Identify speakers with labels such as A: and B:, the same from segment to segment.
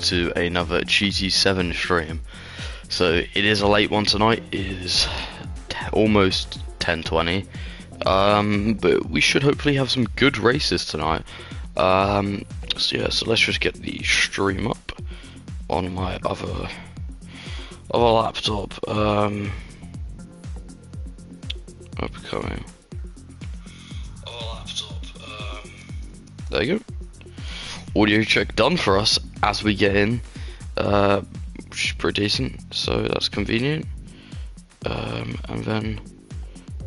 A: to another GT7 stream. So it is a late one tonight. It is almost 10:20, but we should hopefully have some good races tonight. So yeah, so let's just get the stream up on my other laptop. Upcoming. There you go. Audio check done for us as we get in, which is pretty decent, so that's convenient. And then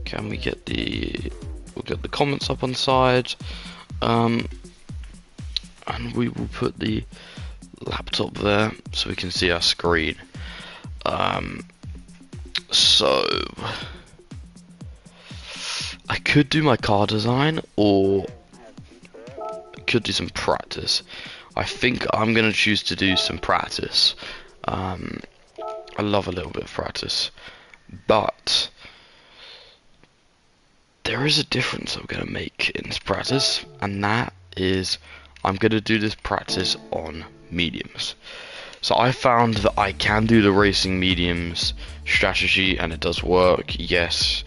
A: can we get we'll get the comments up on the side, and we will put the laptop there so we can see our screen. So I could do my car design, or could do some practice. I think I'm gonna choose to do some practice. I love a little bit of practice, but there is a difference I'm gonna make in this practice, and that is I'm gonna do this practice on mediums. So I found that I can do the racing mediums strategy, and it does work, yes.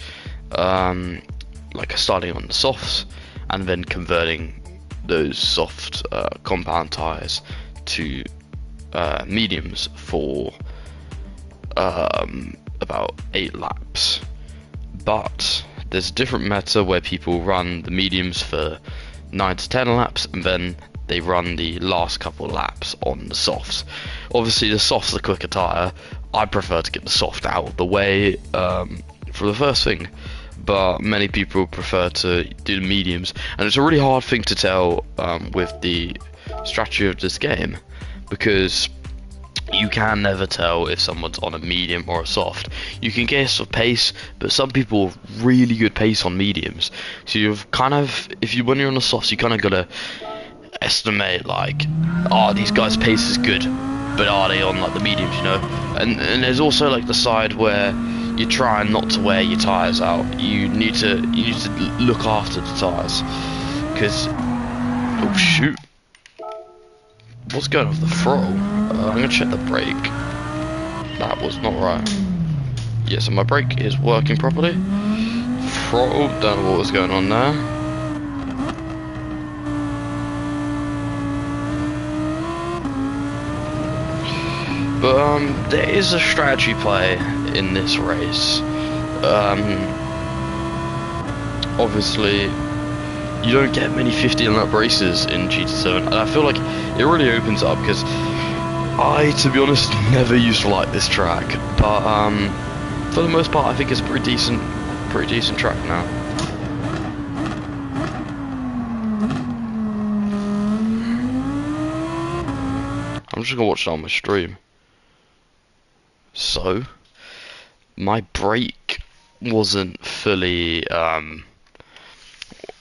A: Like starting on the softs and then converting those soft compound tires to mediums for about 8 laps. But there's a different meta where people run the mediums for 9 to 10 laps, and then they run the last couple of laps on the softs. Obviously the soft's the quicker tire. I prefer to get the soft out of the way for the first thing, but many people prefer to do the mediums, and it's a really hard thing to tell with the strategy of this game, because you can never tell if someone's on a medium or a soft. You can guess a pace, but some people have really good pace on mediums, so you've kind of, when you're on the softs, you kind of gotta estimate, like, oh, these guys' pace is good, but are they on like the mediums, you know? And there's also like the side where you're trying not to wear your tires out. You need to look after the tires, because oh shoot, what's going off the throttle? I'm gonna check the brake. That was not right. Yeah, so my brake is working properly. Throttle, don't know what was going on there. But there is a strategy play in this race. Obviously you don't get many 50 lap races in GT7, and I feel like it really opens up, because I, to be honest, never used to like this track, but for the most part I think it's a pretty decent track now. I'm just gonna watch it on my stream. So my brake wasn't fully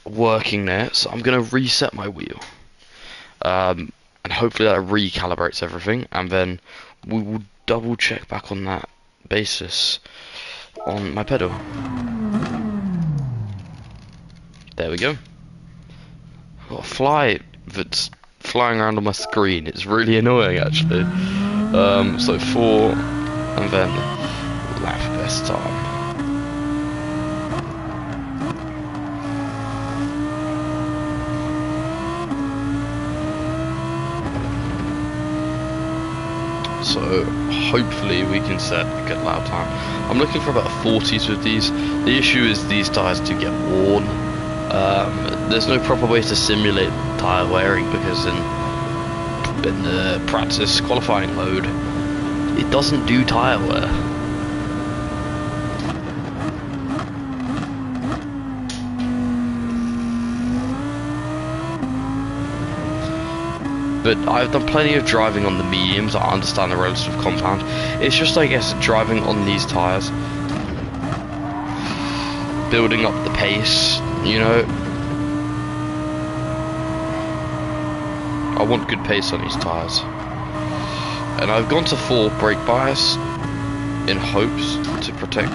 A: working there, so I'm gonna reset my wheel, and hopefully that recalibrates everything, and then we will double check back on that basis on my pedal. There we go. I've got a fly that's flying around on my screen. It's really annoying, actually. So 4, and then lap best time. So hopefully we can set a good lap time. I'm looking for about 40s with these. The issue is these tires do get worn. There's no proper way to simulate tire wearing, because in the practice qualifying mode it doesn't do tire wear. But I've done plenty of driving on the mediums. I understand the relative compound. It's just, I guess, driving on these tires, building up the pace, you know. I want good pace on these tires, and I've gone to 4 brake bias in hopes to protect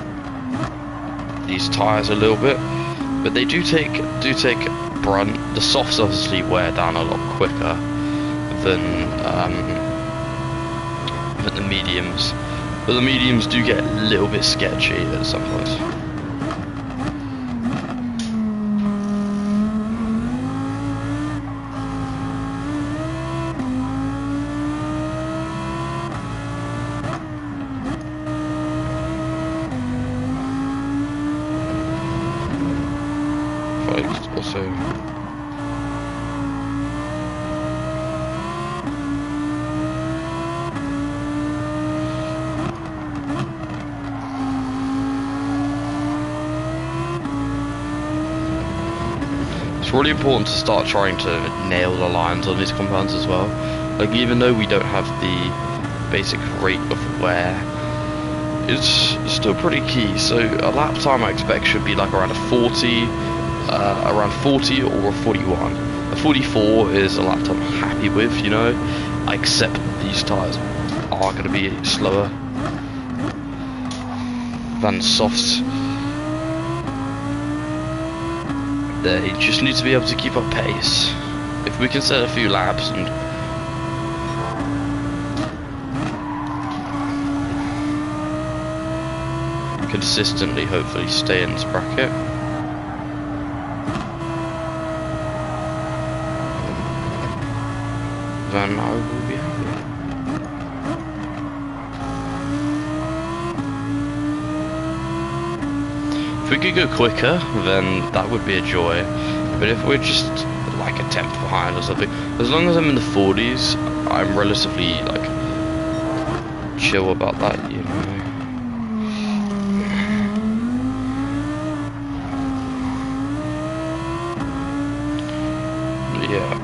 A: these tires a little bit, but they do take brunt. The softs obviously wear down a lot quicker than than the mediums, but the mediums do get a little bit sketchy at some points. Also, it's really important to start trying to nail the lines on these compounds as well. Like, even though we don't have the basic rate of wear, it's still pretty key. So a lap time I expect should be like around a 40, around 40 or a 41. A 44 is a lap time I'm happy with, you know. I accept these tyres are going to be slower than softs. They just need to be able to keep up pace. If we can set a few laps and consistently, hopefully, stay in this bracket, then I will be happy. If we could go quicker, then that would be a joy. But if we're just like a tenth behind or something, as long as I'm in the 40s, I'm relatively like chill about that, you know. Yeah.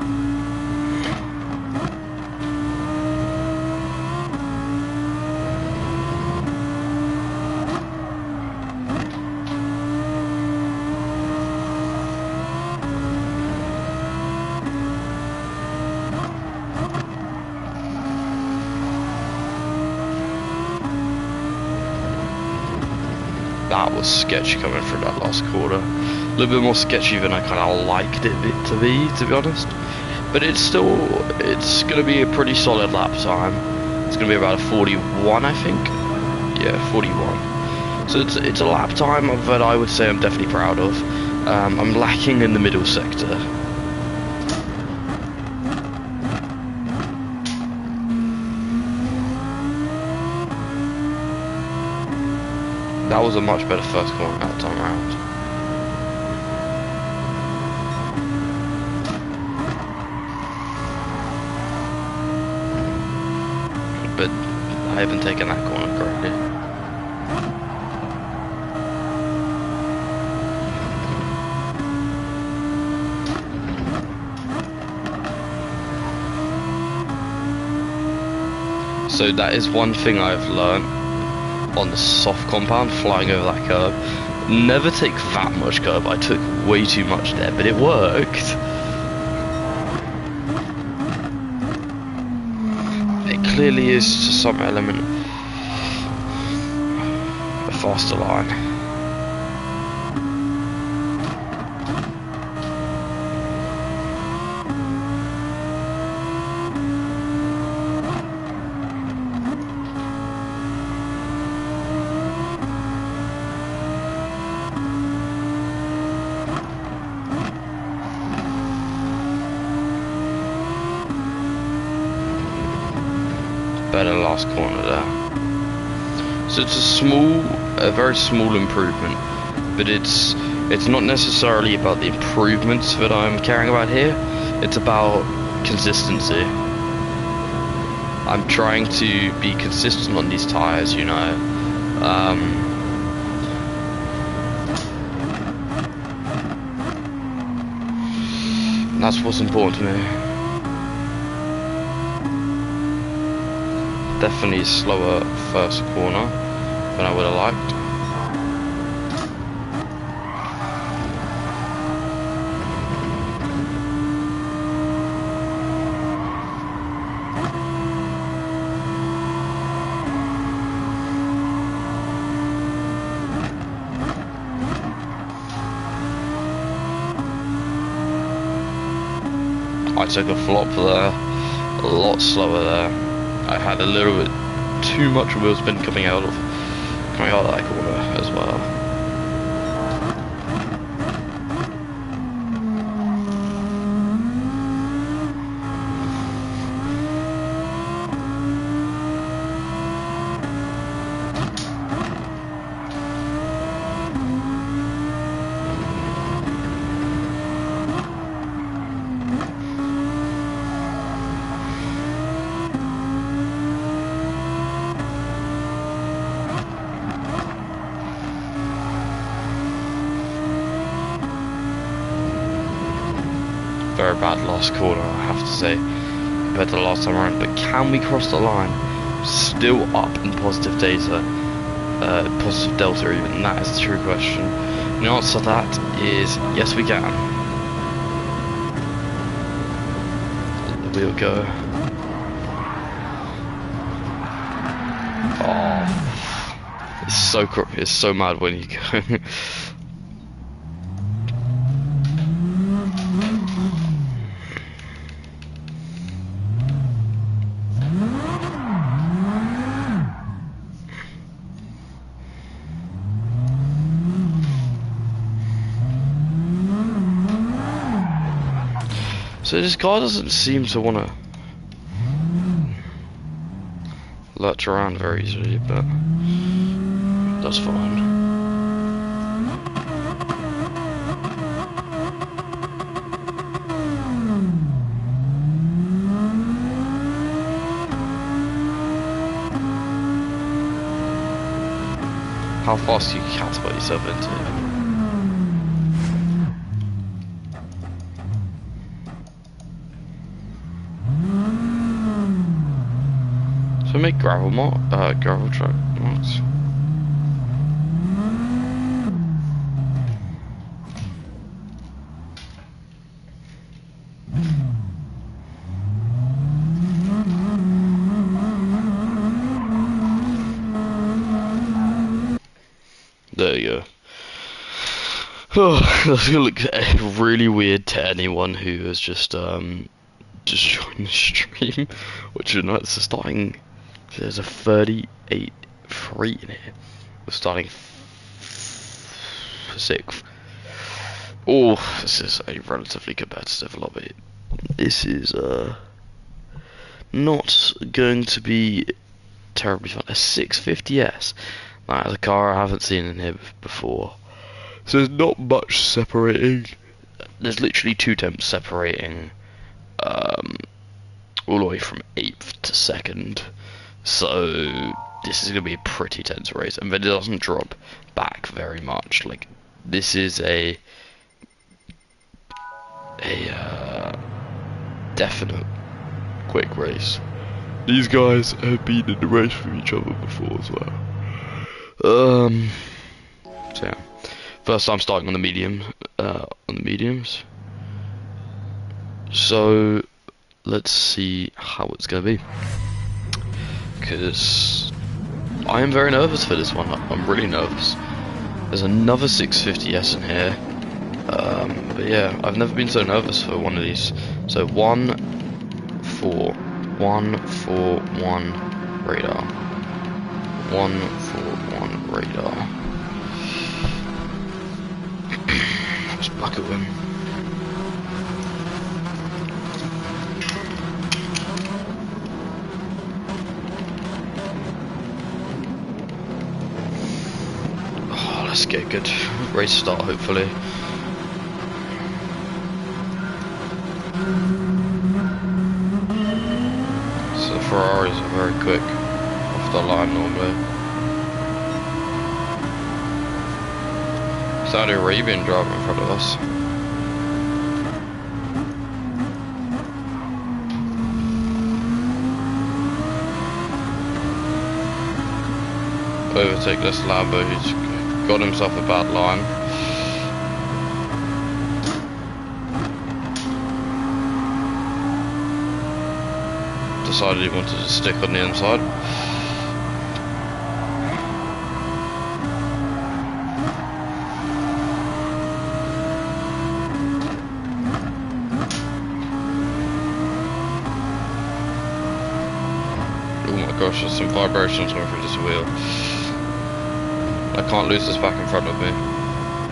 A: That was sketchy coming through that last quarter. A little bit more sketchy than I kind of liked it to be honest. But it's going to be a pretty solid lap time. It's going to be about a 41, I think. Yeah, 41. So it's a lap time that I would say I'm definitely proud of. I'm lacking in the middle sector. That was a much better first corner that time around. But I haven't taken that corner correctly. So that is one thing I've learned on the soft compound, flying over that curb. Never take that much curb. I took way too much there, but it worked. It clearly is to some element a faster line. Better last corner there. So it's a very small improvement, but it's not necessarily about the improvements that I'm caring about here. It's about consistency. I'm trying to be consistent on these tires, you know. And that's what's important to me. Definitely slower first corner than I would have liked. I took a flop there, a lot slower there. I had a little bit too much wheel spin coming out of that corner as well. Very bad last corner, I have to say, compared to the last time around. But can we cross the line? Still up in positive data, positive delta even. That is the true question. And the answer to that is yes, we can. Let the wheel go. Oh, it's so mad when you go. So this guy doesn't seem to want to lurch around very easily, but that's fine. How fast do you catapult yourself into it? So make gravel track mods. There you go. Oh, that's gonna look really weird to anyone who has just joined the stream. Which is nice. It's starting. There's a 38.3 in here. We're starting 6th. Oh, this is a relatively competitive lobby. This is not going to be terribly fun. A 650S. That is a car I haven't seen in here before. So there's not much separating. There's literally 2 temps separating all the way from 8th to 2nd. So this is going to be a pretty tense race, and then it doesn't drop back very much. Like, this is a definite quick race. These guys have been in the race with each other before as well. So yeah, first time starting on the mediums. So let's see how it's gonna be, because I am very nervous for this one. I'm really nervous. There's another 650S in here, but yeah, I've never been so nervous for one of these. So 1 4 1 4 1 radar. 1 4 1 radar. Let's bucket him. Oh, let's get a good race start, hopefully. So the Ferraris are very quick off the line normally. Saudi Arabian driver in front of us. Overtake this Lambo who's got himself a bad line. Decided he wanted to stick on the inside. Oh my Gosh, there's some vibrations going through this wheel. I can't lose this back in front of me.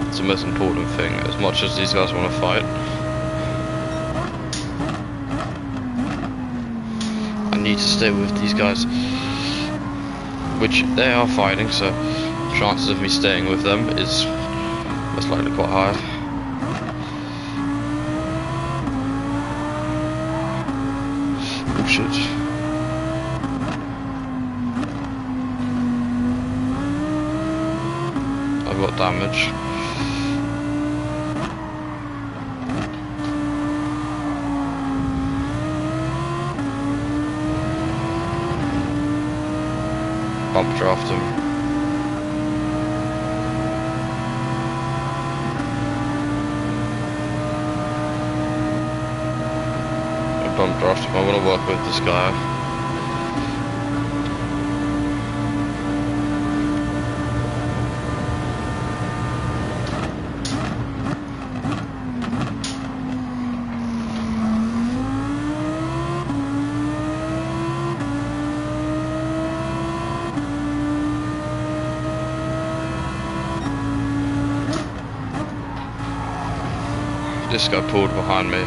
A: It's the most important thing, as much as these guys want to fight. I need to stay with these guys, which they are fighting, so chances of me staying with them is most likely quite high. Oh shit. I've got damage. Bump draft him. Bump draft him. I want to work with this guy. This guy pulled behind me.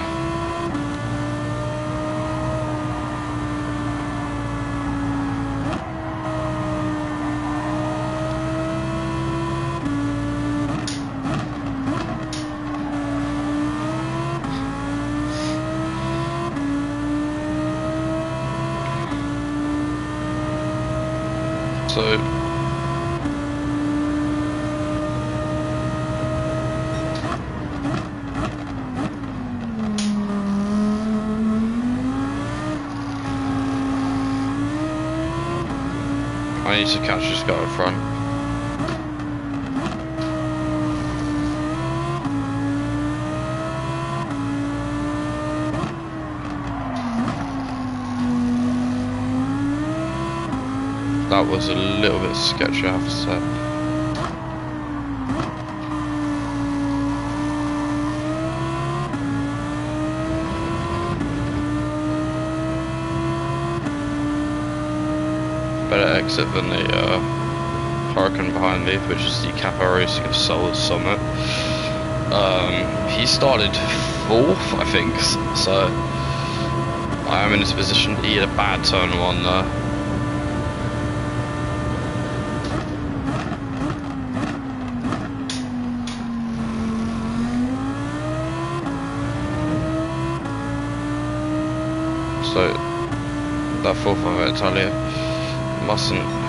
A: So I need to catch this guy in front. That was a little bit sketchy, I have to say. Better exit than the Hurricane behind me, which is the Kappa Racing of Solar Summit. He started 4th, I think, so I am in this position. He had a bad turn 1 there. So that 4th of Italia mustn't.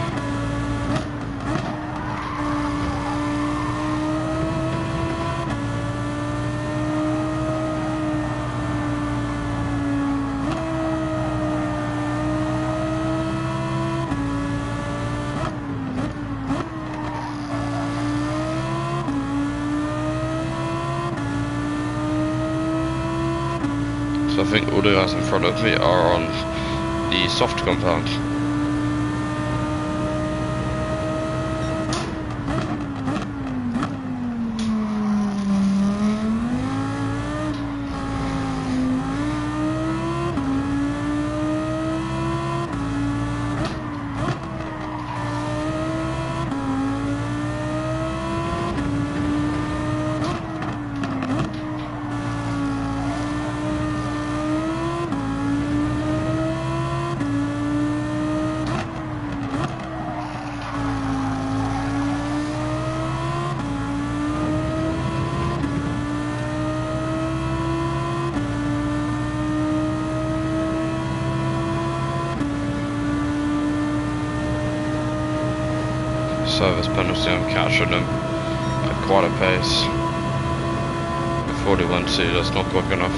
A: So I think all the guys in front of me are on the soft compound. Service penalty, I'm catching him at quite a pace. 41.2, that's not quick enough.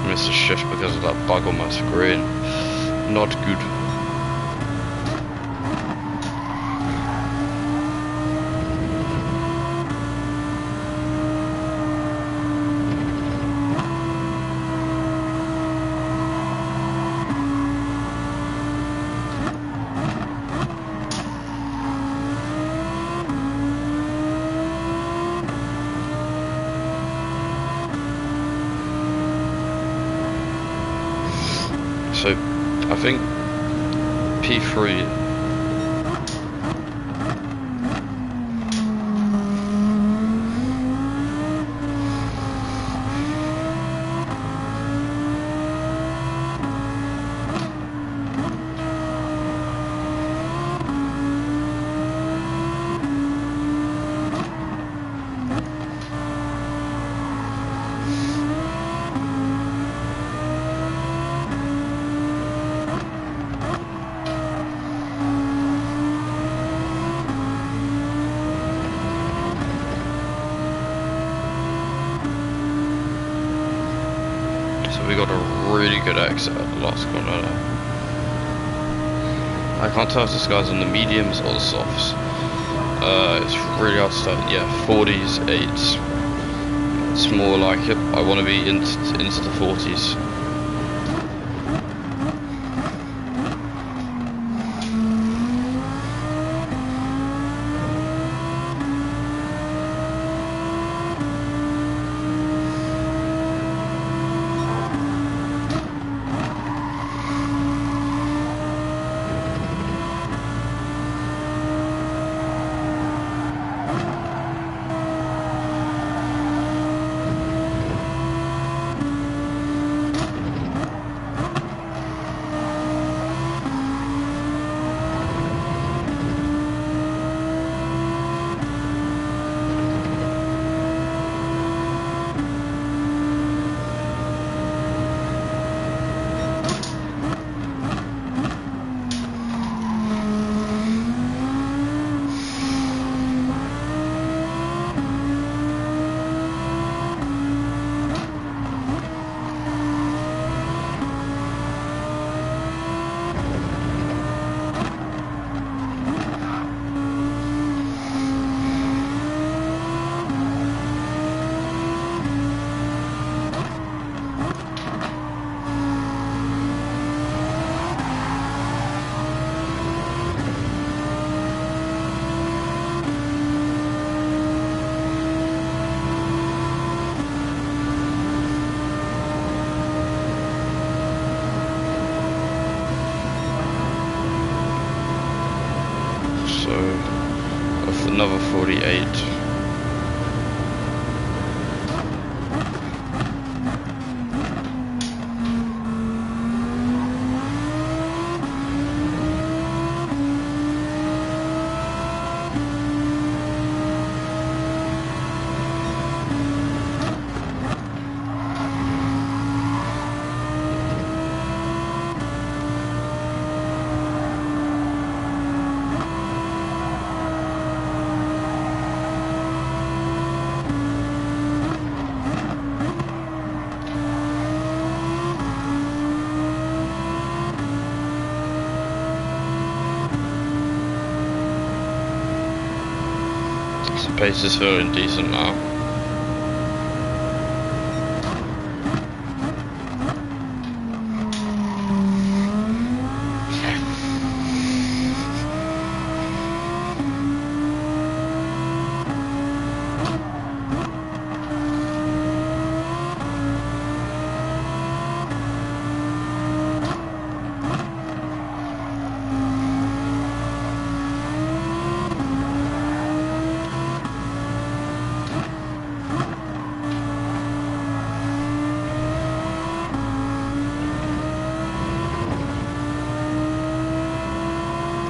A: I missed a shift because of that bug on my screen. Not good. So I think P3. We got a really good exit at the last corner there. I can't tell if this guy's on the mediums or the softs. It's really hard to start. Yeah, 40s, 8s. It's more like it. I want to be into the 40s. Another 48. Pace is feeling decent now.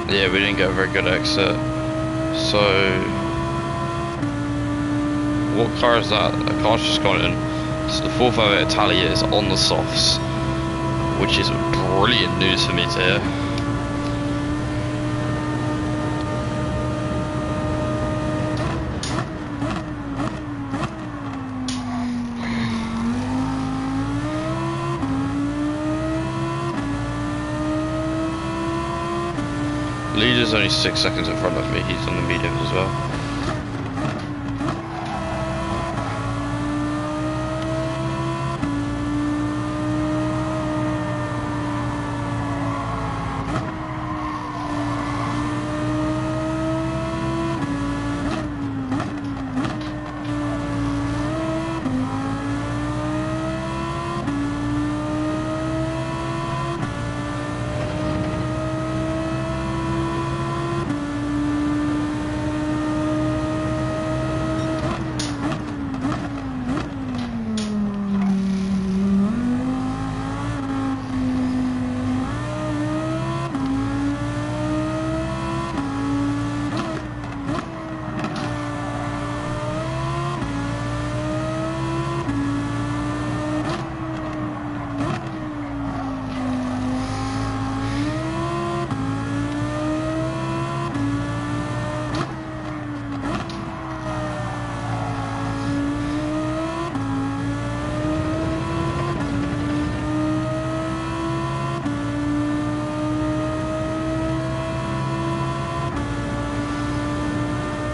A: Yeah, we didn't get a very good exit. So, what car is that? The car's just gone in. So the 458 Italia is on the softs, which is brilliant news for me to hear. Leader's only 6 seconds in front of me, he's on the mediums as well.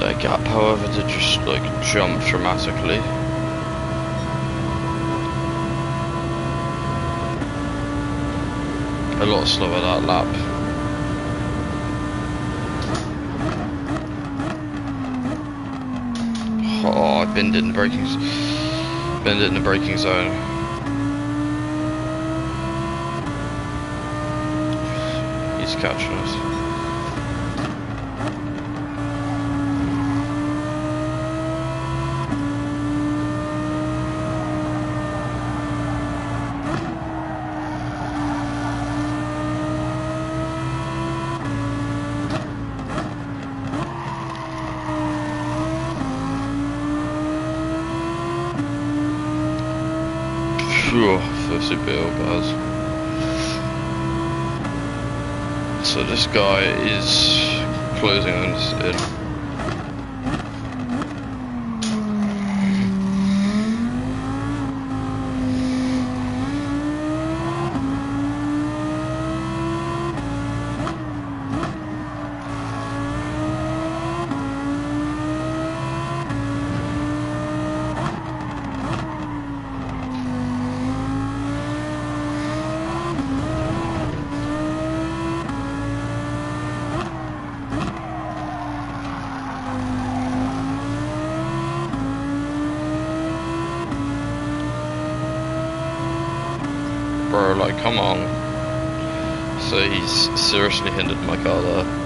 A: Their gap, however, did just like jump dramatically. A lot slower that lap. Oh, I binned it in the braking zone. He's catching us. Phew, first bill, guys. So this guy is closing us in. Bro, like, come on. So he's seriously hindered my car there.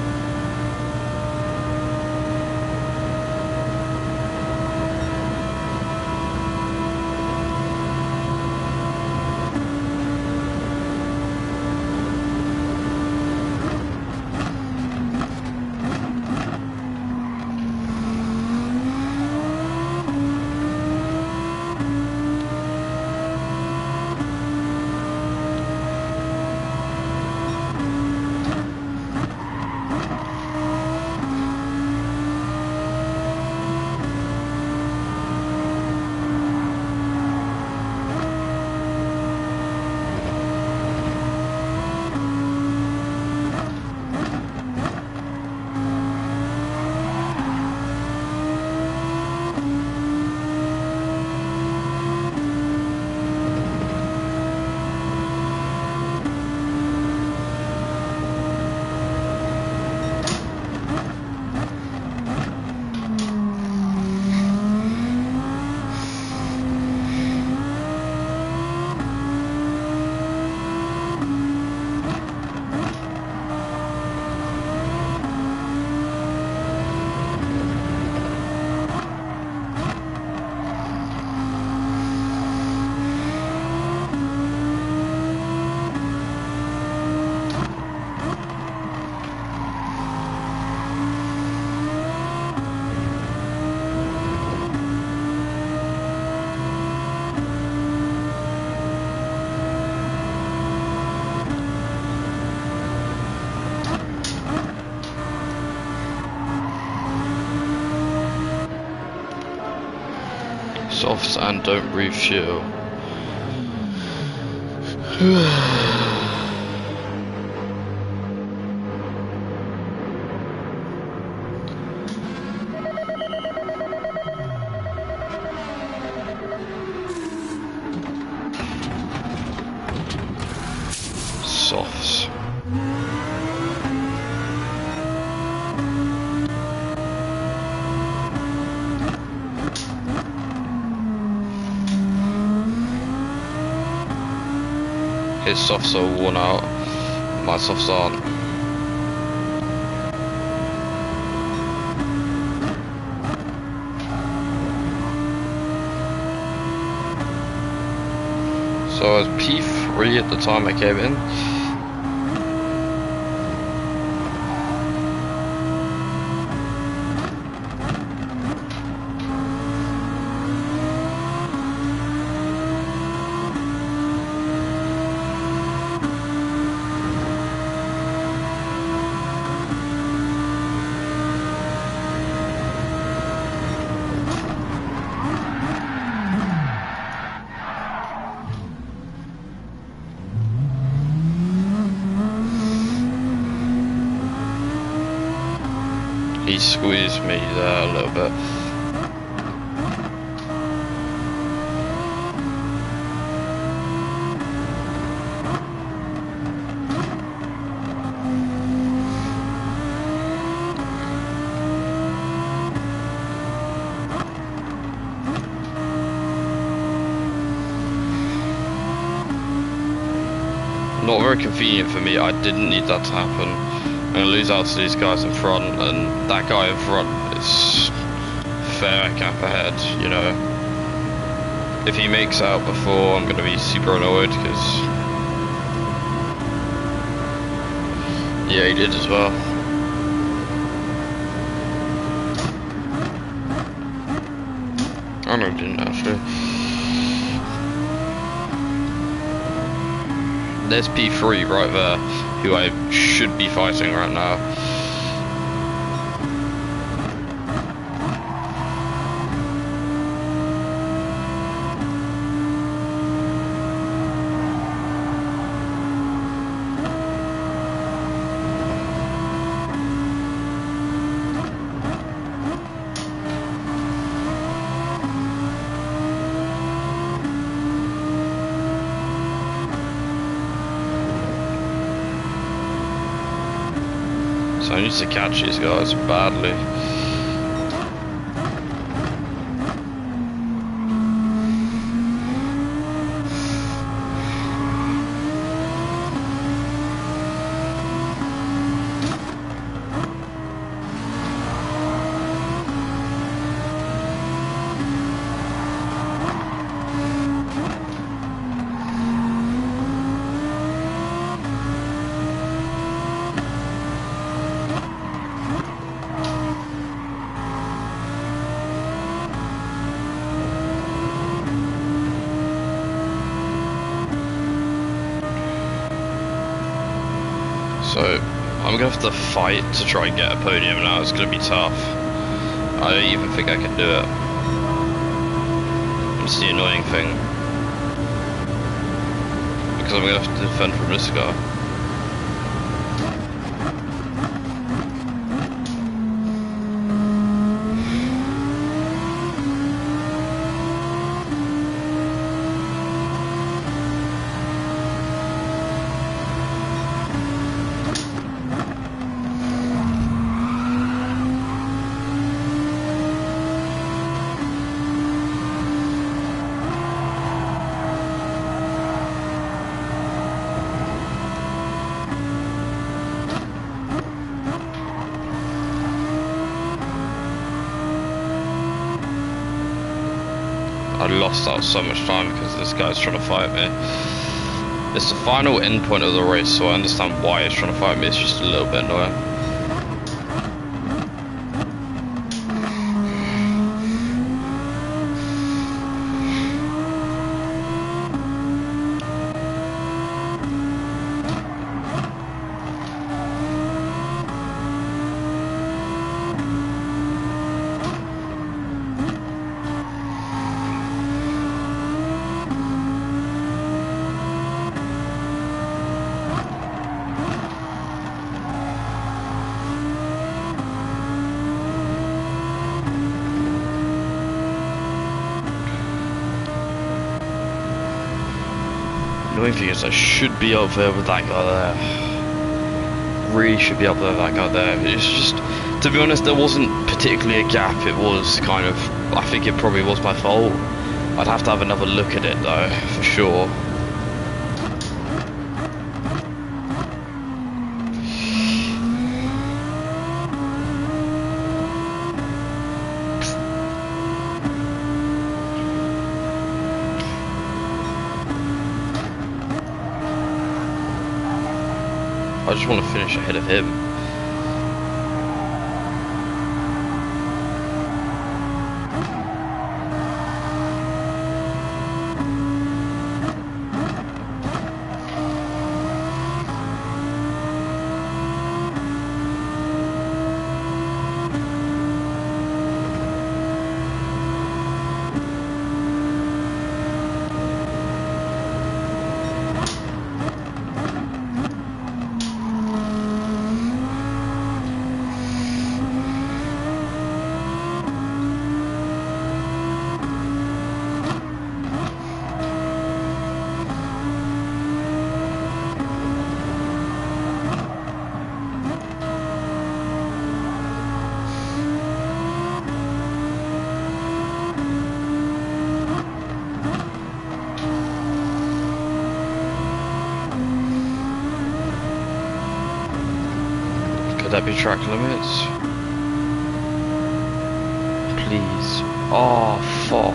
A: Softs and don't refuel. Softs. His softs are worn out, my softs aren't. So I was P3 at the time I came in. squeezed me there a little bit. Not very convenient for me. I didn't need that to happen. I'm going to lose out to these guys in front, and that guy in front is fair gap ahead, you know. If he makes out before, I'm going to be super annoyed, because... yeah, he did as well. Oh no, he didn't actually. There's P3 right there, who I should be fighting right now. So I need to catch these guys badly. So I'm gonna have to fight to try and get a podium now. It's gonna be tough. I don't even think I can do it. It's the annoying thing, because I'm gonna have to defend from this guy. I lost out so much time because this guy's trying to fight me. It's the final end point of the race, so I understand why he's trying to fight me. It's just a little bit annoying. The only thing is I should be up there with that guy there. Really should be up there with that guy there. It's just, to be honest, there wasn't particularly a gap. It was kind of, I think it probably was my fault. I'd have to have another look at it though, for sure. I just want to finish ahead of him. be track limits. Please. Oh, fuck.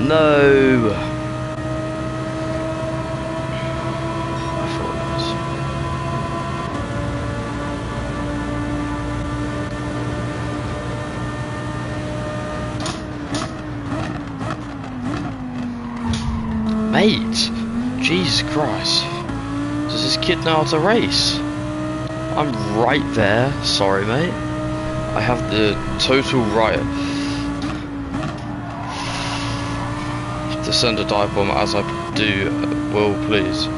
A: No! I thought it was. Mate! Jesus Christ. Does this kid know how to race? I'm right there. Sorry, mate. I have the total right to send a dive bomb as I do. Will, please.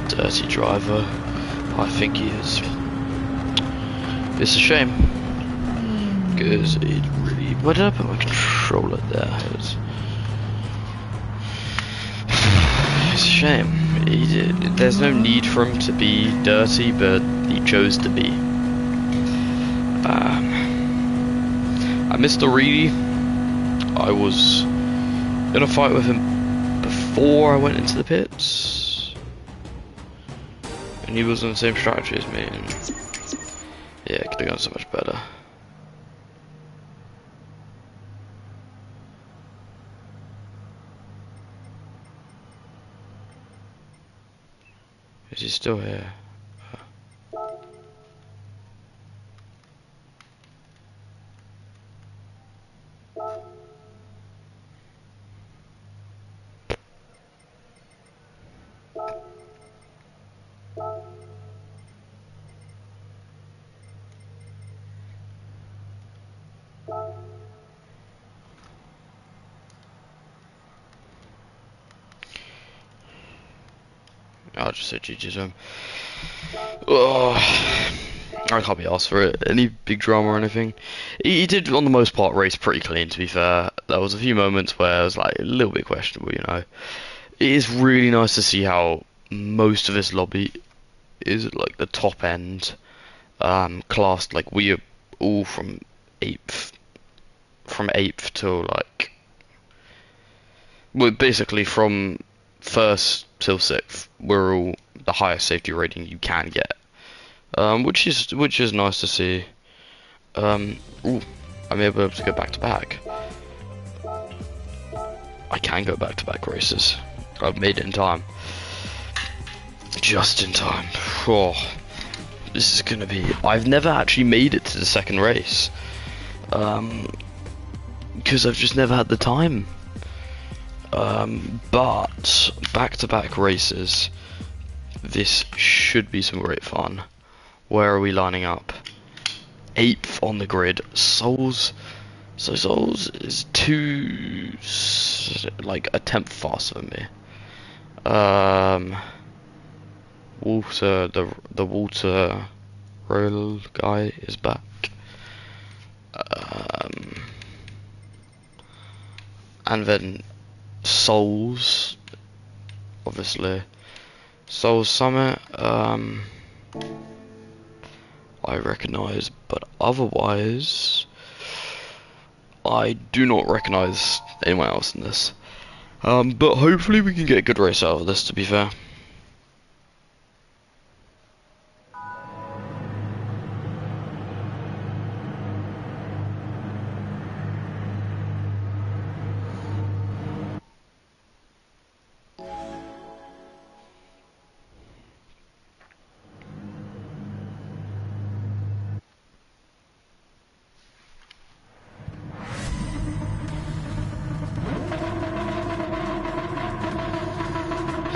A: Dirty driver. I think he is. It's a shame. Because it really... Where did I put my controller there? It's a shame. There's no need for him to be dirty, but he chose to be. I missed the Reedy. I was in a fight with him before I went into the pits. And he was on the same strategy as me, and yeah, it could have gone so much better. Is he still here? I'll just say GT7. Oh, I can't be asked for it. Any big drama or anything? He did, on the most part, race pretty clean, to be fair. There was a few moments where it was like a little bit questionable, you know. It is really nice to see how most of this lobby is at, like, the top end, classed. Like, we are all from 8th till, like, well, basically from 1st till 6th, we're all the highest safety rating you can get. Which is nice to see. Ooh, I'm able to go back to back. I can go back to back races. I've made it in time. Just in time. Oh, this is gonna be. I've never actually made it to the second race. Because I've just never had the time. But back to back races. This should be some great fun. Where are we lining up? 8th on the grid. Souls. So Souls is like a 10th faster than me. Walter, the Walter roll guy is back. And then Souls, obviously. Souls Summit. I recognise, but otherwise, I do not recognise anyone else in this. But hopefully we can get a good race out of this, to be fair.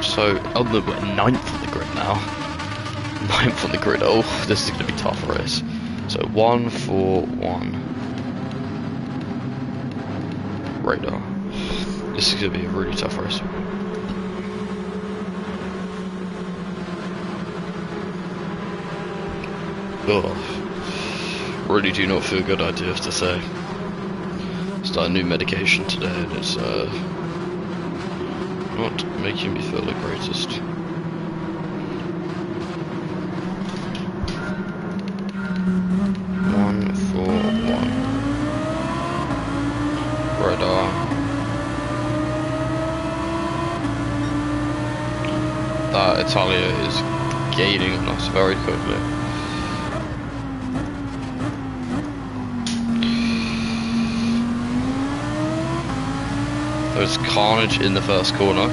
A: So, on the 9th on the grid now. 9th on the grid. Oh, this is going to be tough race. So 1-4-1 radar. This is going to be a really tough race. Oh, really do not feel good, I do have to say. Start a new medication today, and it's not making me feel the greatest. Radar. That Italia is gaining on us very quickly. There's carnage in the first corner.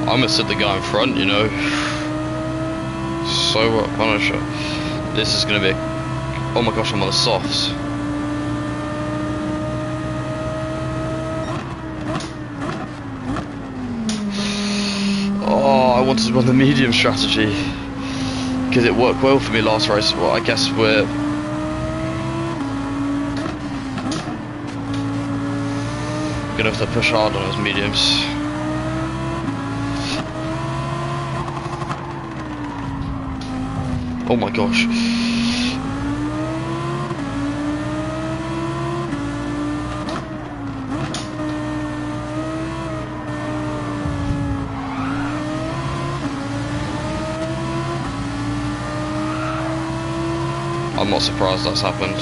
A: I'm gonna sit the guy in front, you know. So what, Punisher? This is gonna be. Oh my gosh, I'm on the softs. Oh, I wanted to run the medium strategy because it worked well for me last race. Well, I guess we're. Gonna have to push hard on those mediums. Oh my gosh. I'm not surprised that's happened.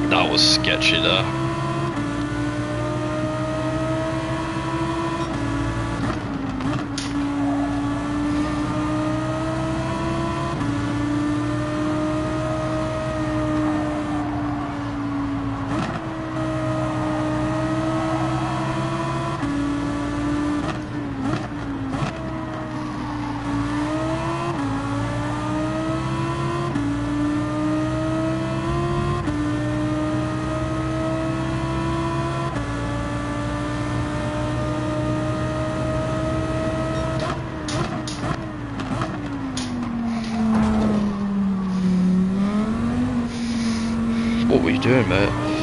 A: That was sketchy there. doing, mate?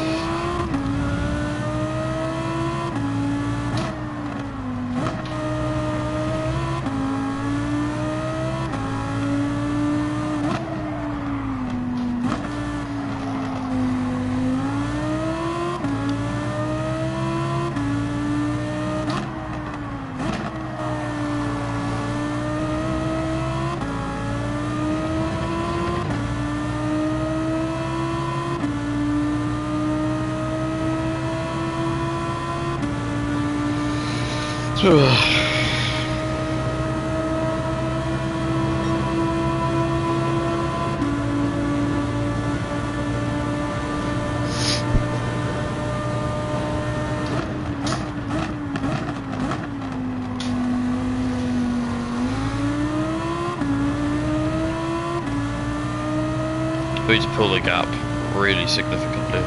A: We need to pull the gap really significantly.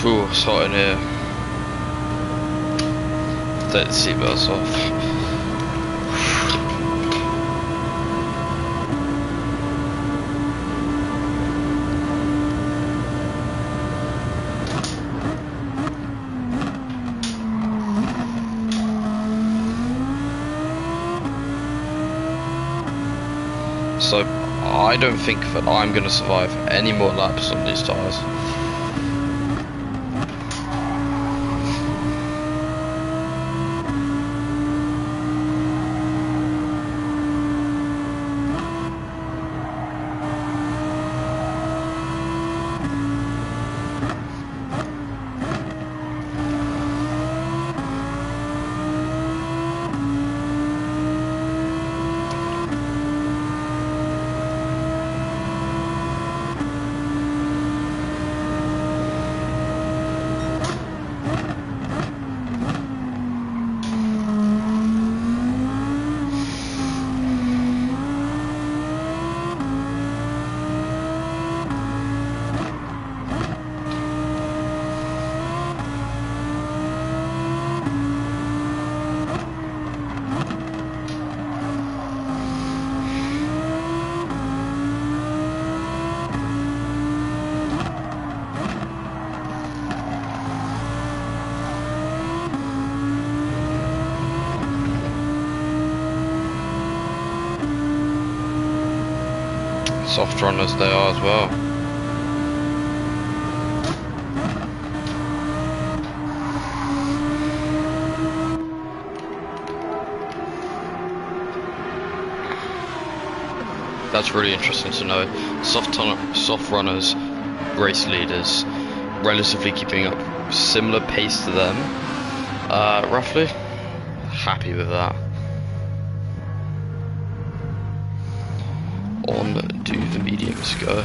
A: Ooh, it's hot in here. Take the seatbelts off. So I don't think that I'm going to survive any more laps on these tyres. Soft runners they are as well. That's really interesting to know. Soft runners, race leaders, relatively keeping up similar pace to them, roughly. Happy with that. On do the mediums go.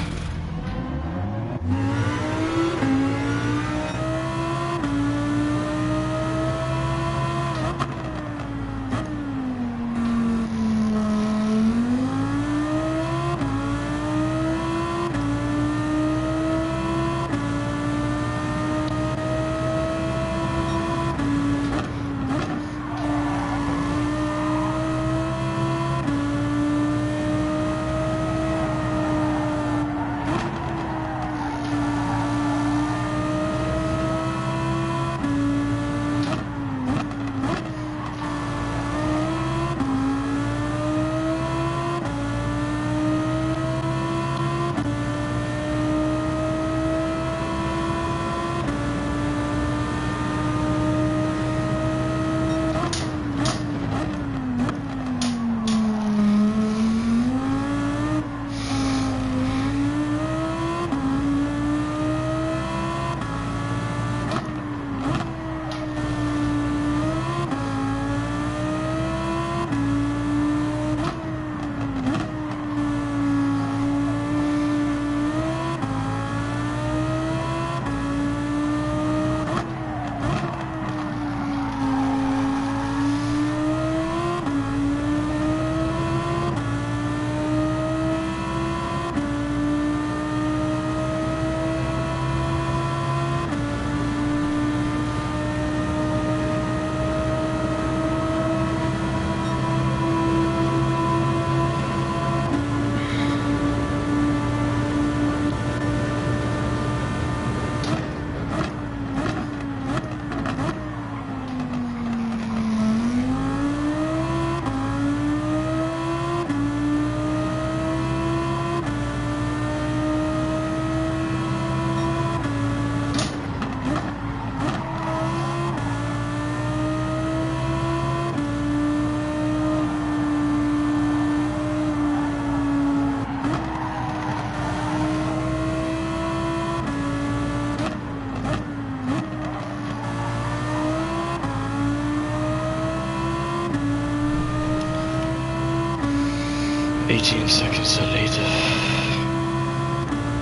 A: Seconds later.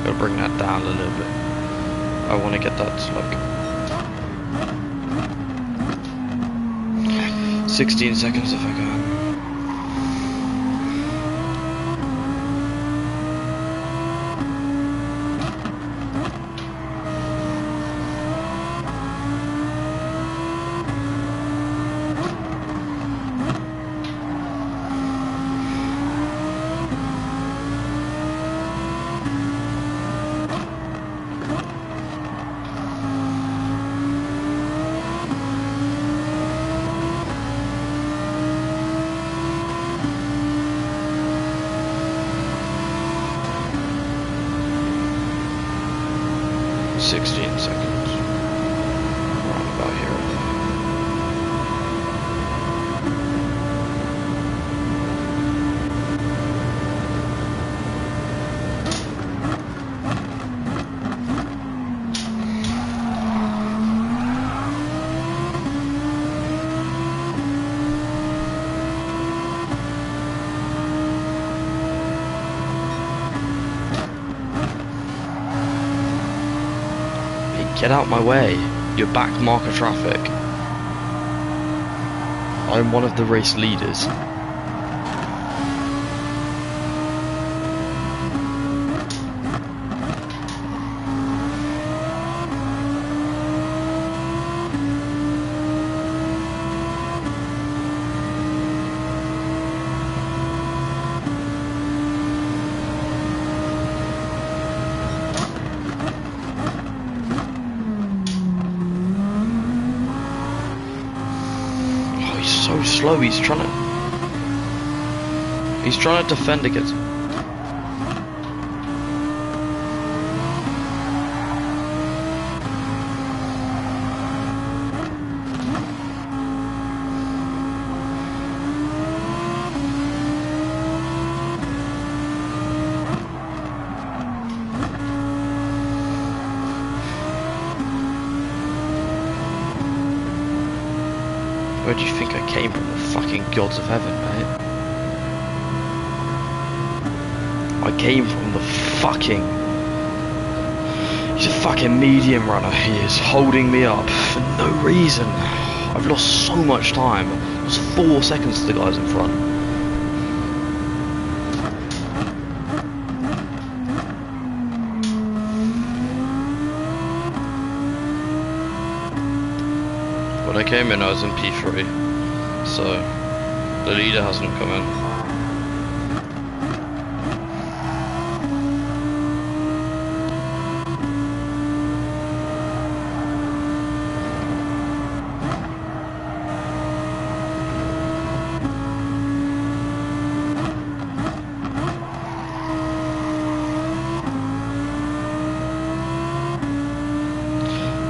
A: Gotta bring that down a little bit. I want to get that to like 16 seconds if I can. 16 seconds. Around about here. Get out my way. You're back marker traffic. I'm one of the race leaders. So slow, he's trying to defend against. Where do you think I came from? The fucking gods of heaven, mate. I came from the fucking... He's a fucking medium runner. He is holding me up for no reason. I've lost so much time. I lost 4 seconds to the guys in front. When I came in, I was in P3, so the leader hasn't come in.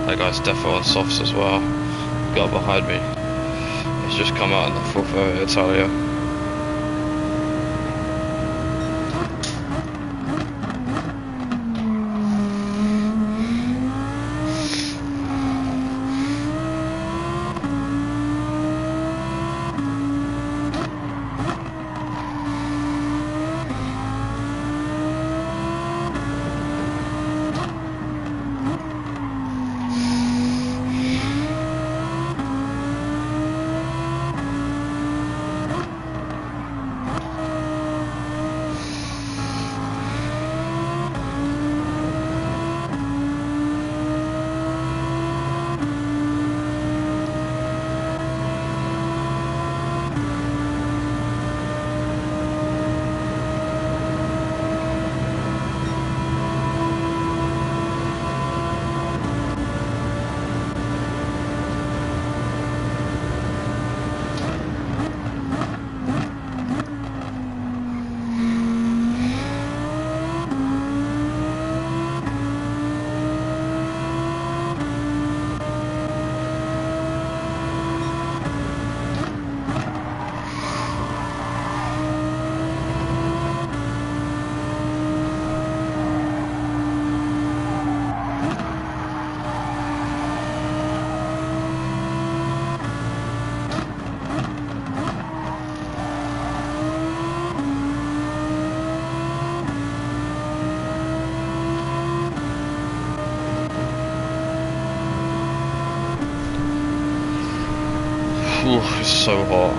A: That guy's defo on softs as well. Got behind me. He's just come out in the fourth Italia. Ooh, it's so hot.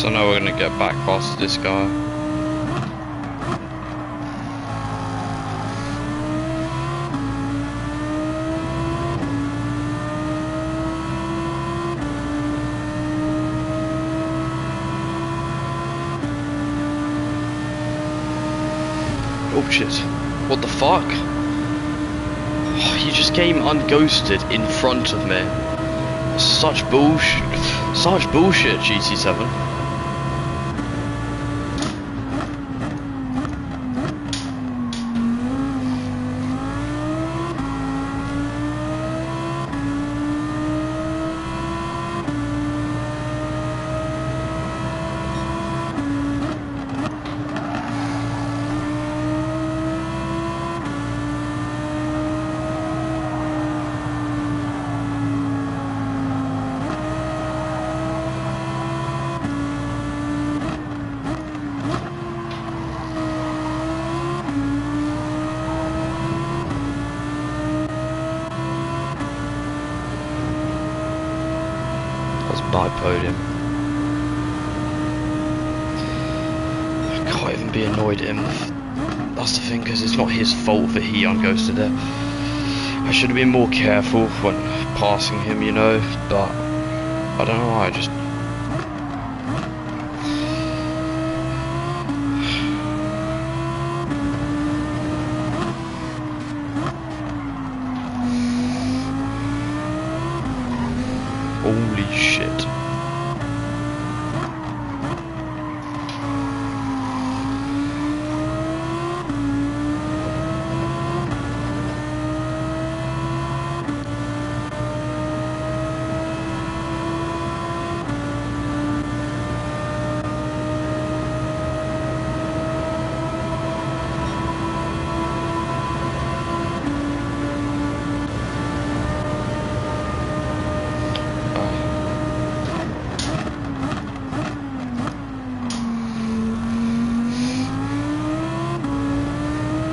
A: So now we're gonna get back past this guy. Oh shit. What the fuck? Oh, he just came unghosted in front of me. Such bullshit. Such bullshit, GT7. By podium. I can't even be annoyed at him. That's the thing, because it's not his fault that he unghosted it. I should have been more careful when passing him, you know, but I don't know, I just... Holy shit.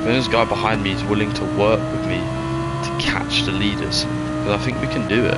A: This guy behind me is willing to work with me to catch the leaders, because I think we can do it.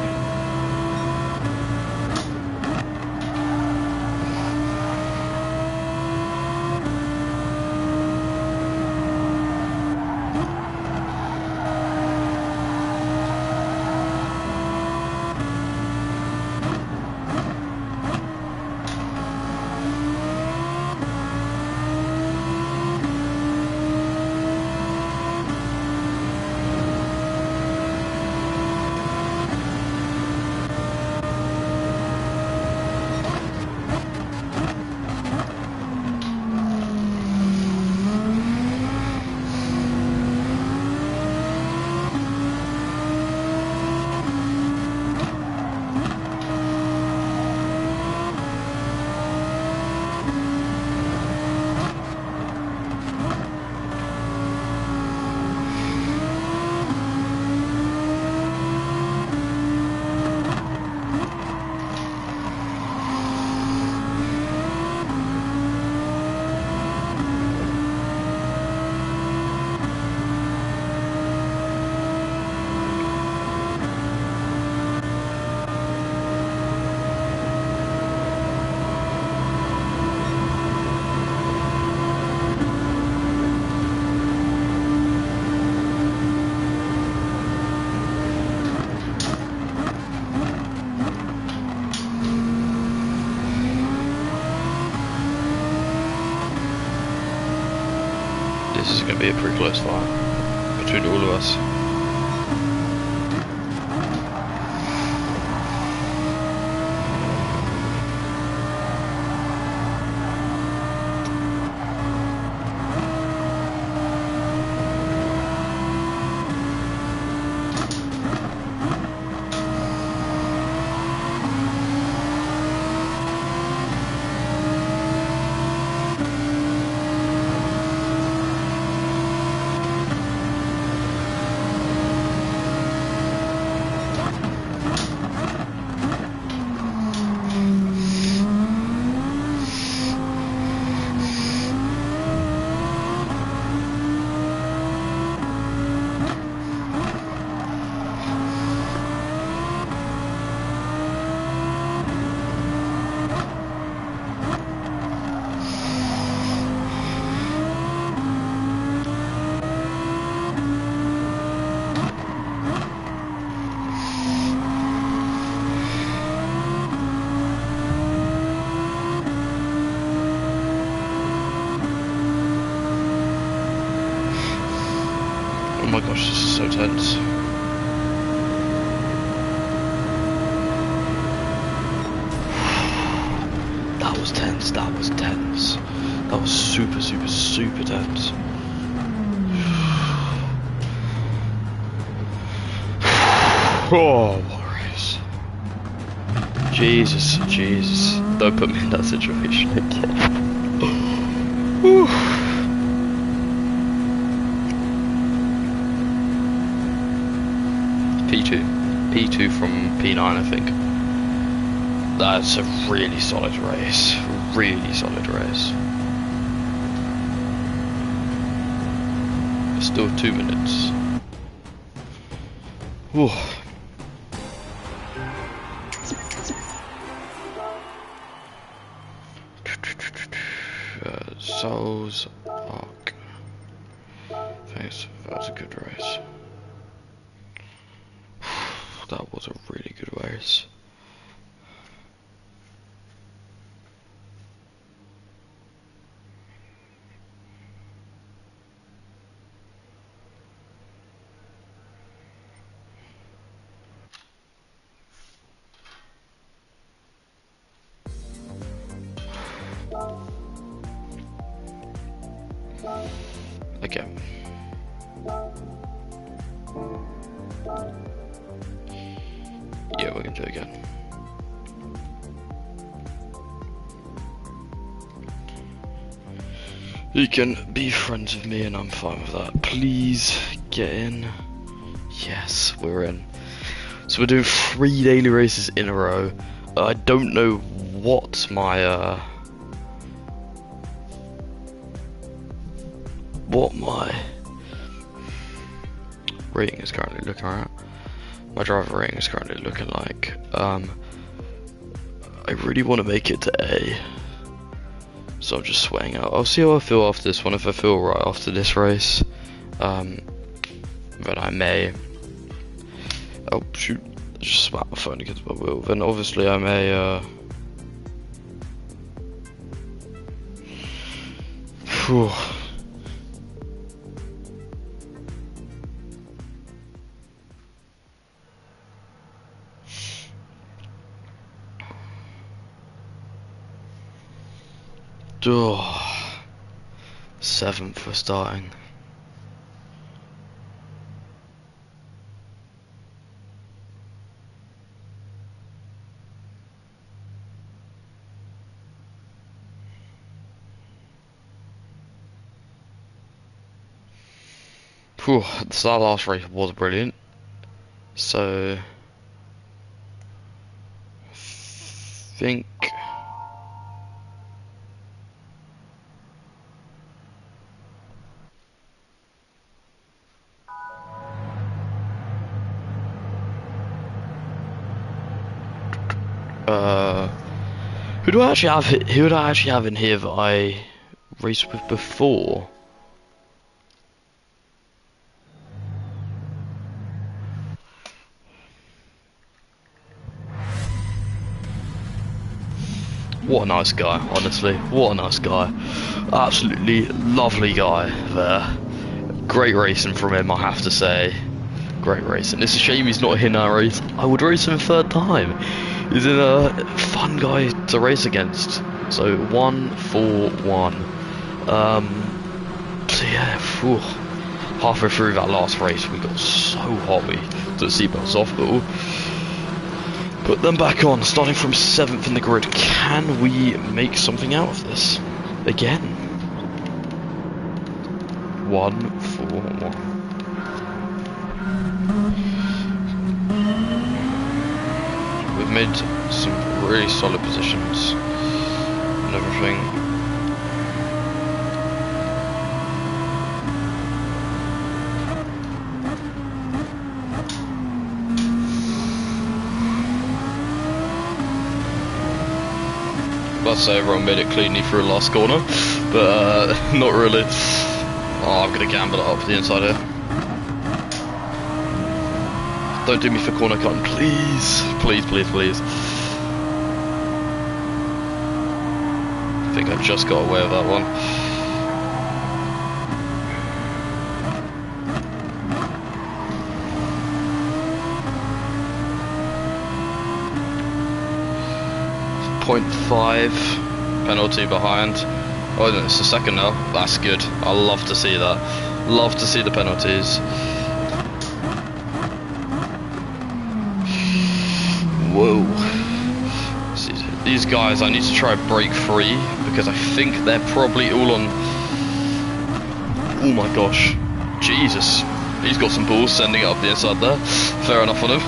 A: This is going to be a pretty close fight between all of us. my gosh, this is so tense. That was tense, that was tense. That was super, super, super tense. Oh, what a race. Jesus, Jesus. Don't put me in that situation again. Whew. P2 from P9, I think. That's a really solid race. Really solid race. Still 2 minutes. Whew. Souls Arc. Thanks, that was a good race. That was a really good race. Okay. Yeah, we're gonna do it again. You can be friends with me and I'm fine with that. Please get in. Yes, we're in. So we're doing 3 daily races in a row. I don't know what my rating is currently looking at. My driver rating is currently looking like. I really want to make it to A, so I'm just sweating out. I'll see how I feel after this one. If I feel right after this race, then I may. Oh shoot! I just smacked my phone against my wheel. Then obviously I may. Whew. Oh, 7th for starting. Whew, the last race was brilliant. So, I think. Who do I actually have? Who do I actually have in here that I raced with before? What a nice guy, honestly. What a nice guy. Absolutely lovely guy there. Great racing from him, I have to say. Great racing. It's a shame he's not in our race. I would race him a 3rd time. He's a fun guy to race against. So 1-4-1. So yeah, whew. Halfway through that last race, we got so hot we took the seatbelts off, but we'll put them back on. Starting from 7th in the grid, can we make something out of this again? 1-4-1. We've made some really solid positions and everything. I'd say everyone made it cleanly through the last corner, but not really. Oh, I'm gonna gamble it up the inside here. Don't do me for corner cutting, please. Please, please, please. I think I just got away with that one. 0.5 penalty behind. Oh, no, it's the second now. That's good. I love to see that. Love to see the penalties. Whoa. See, these guys, I need to try break free because I think they're probably all on. Oh my gosh. Jesus. He's got some balls sending it up the inside there. Fair enough on him.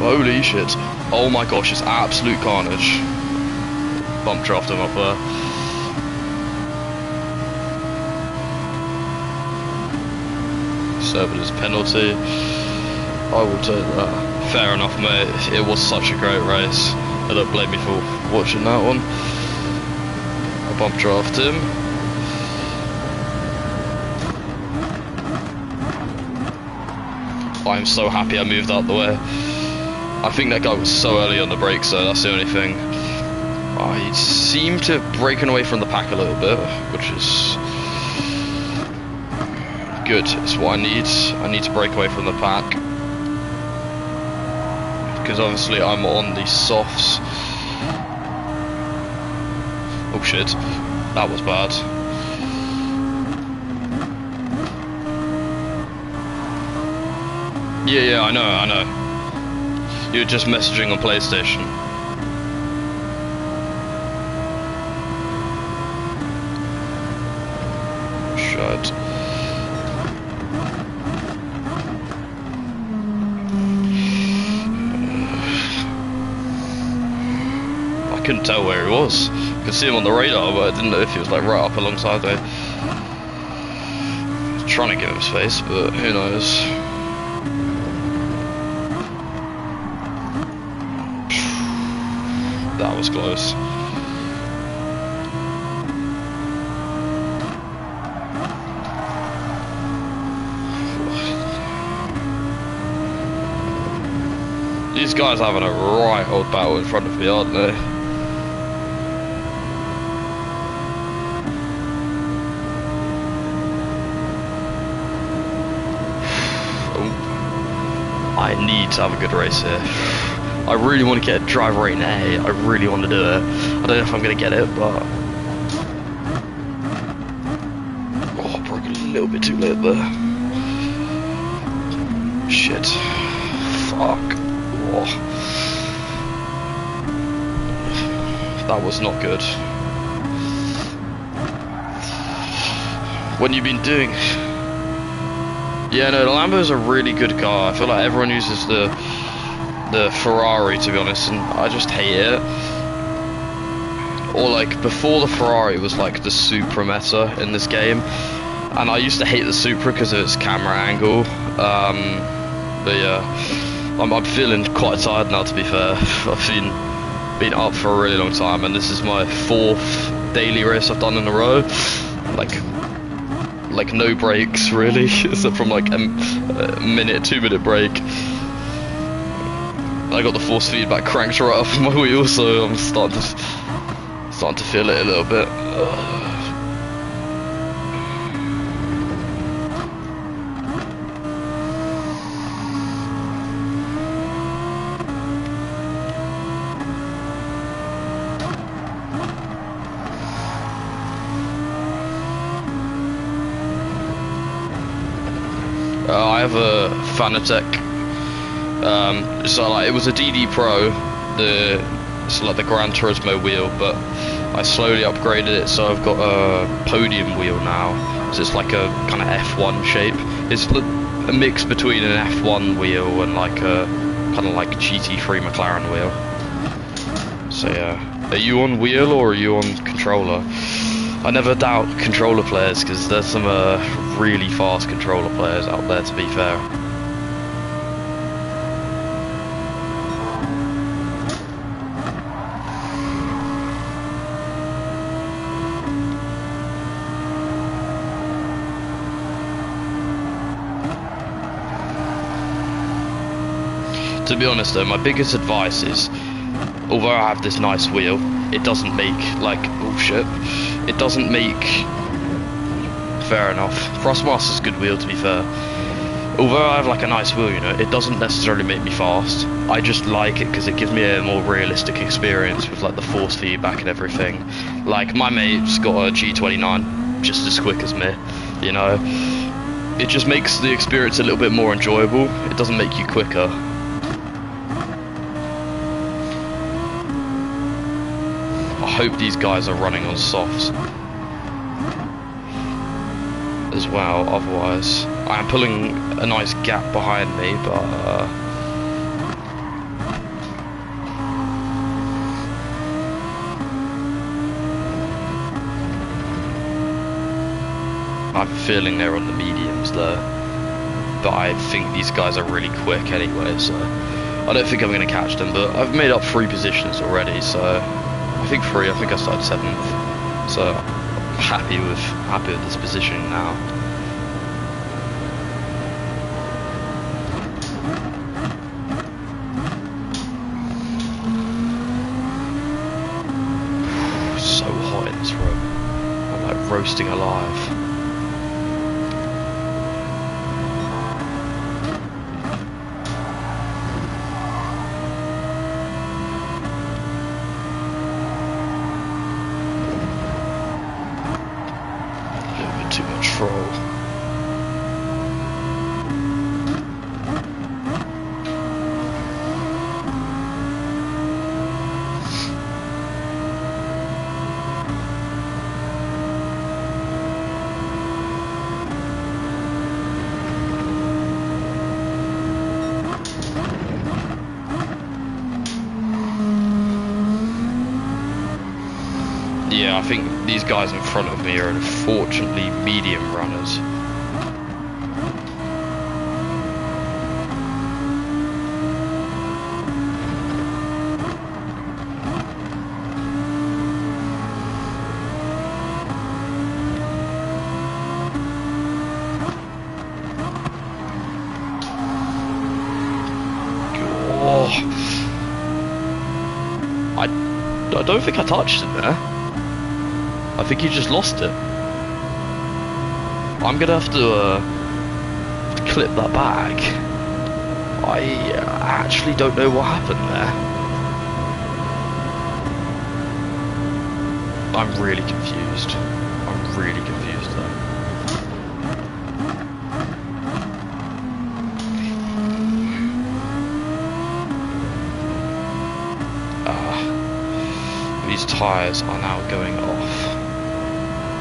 A: Holy shit. Oh my gosh, it's absolute carnage. Bump draft him up there. Serving his penalty. I will take that. Fair enough, mate. It was such a great race. I don't blame me for watching that one. I bump draft him. I'm so happy I moved out the way. I think that guy was so early on the brakes, so that's the only thing. I seem to have broken away from the pack a little bit, which is good. It's what I need. I need to break away from the pack. Because obviously I'm on the softs. Oh shit. That was bad. Yeah, I know. You're just messaging on PlayStation. Shit. I couldn't tell where he was. I could see him on the radar, but I didn't know if he was like right up alongside me. I was trying to give him space, but who knows. That was close. These guys are having a right old battle in front of me, aren't they? Oh. I need to have a good race here. I really want to get a driver rating A. I really want to do it. I don't know if I'm going to get it, but... Oh, I broke a little bit too late there. Shit. Fuck. Oh. That was not good. What have you been doing? Yeah, no, the Lambo is a really good car. I feel like everyone uses the Ferrari, to be honest, and I just hate it. Or like before the Ferrari was like the Supra meta in this game, and I used to hate the Supra because of its camera angle. But yeah, I'm feeling quite tired now, to be fair. I've been up for a really long time, and this is my 4th daily race I've done in a row. Like no breaks really, except from like a minute, 2-minute break. I got the force feedback cranked right up my wheel, so I'm starting to feel it a little bit. I have a Fanatec. So like it was a DD Pro, it's like the Gran Turismo wheel, but I slowly upgraded it, so I've got a podium wheel now. So it's like a kind of F1 shape. It's a mix between an F1 wheel and like a kind of like GT3 McLaren wheel. So yeah, are you on wheel or are you on controller? I never doubt controller players, because there's some really fast controller players out there, to be fair. To be honest though, my biggest advice is although I have this nice wheel, it doesn't make, like, oh shit, it doesn't make, fair enough, Thrustmaster's a good wheel to be fair. Although I have like a nice wheel, you know, it doesn't necessarily make me fast. I just like it because it gives me a more realistic experience with like the force feedback and everything. Like my mate's got a G29, just as quick as me, you know. It just makes the experience a little bit more enjoyable. It doesn't make you quicker. I hope these guys are running on softs as well, otherwise I am pulling a nice gap behind me, but I have a feeling they're on the mediums there, but I think these guys are really quick anyway, so I don't think I'm going to catch them, but I've made up 3 positions already, so I think I started 7th, so I'm happy with this position now. So hot in this room. I'm like roasting alive. Too much throw. Yeah, I think these guys in front of me are unfortunately medium runners. Oh. I don't think I touched it there. I think you just lost it. I'm gonna have to clip that back. I actually don't know what happened there. I'm really confused. I'm really confused there. These tyres are now going off.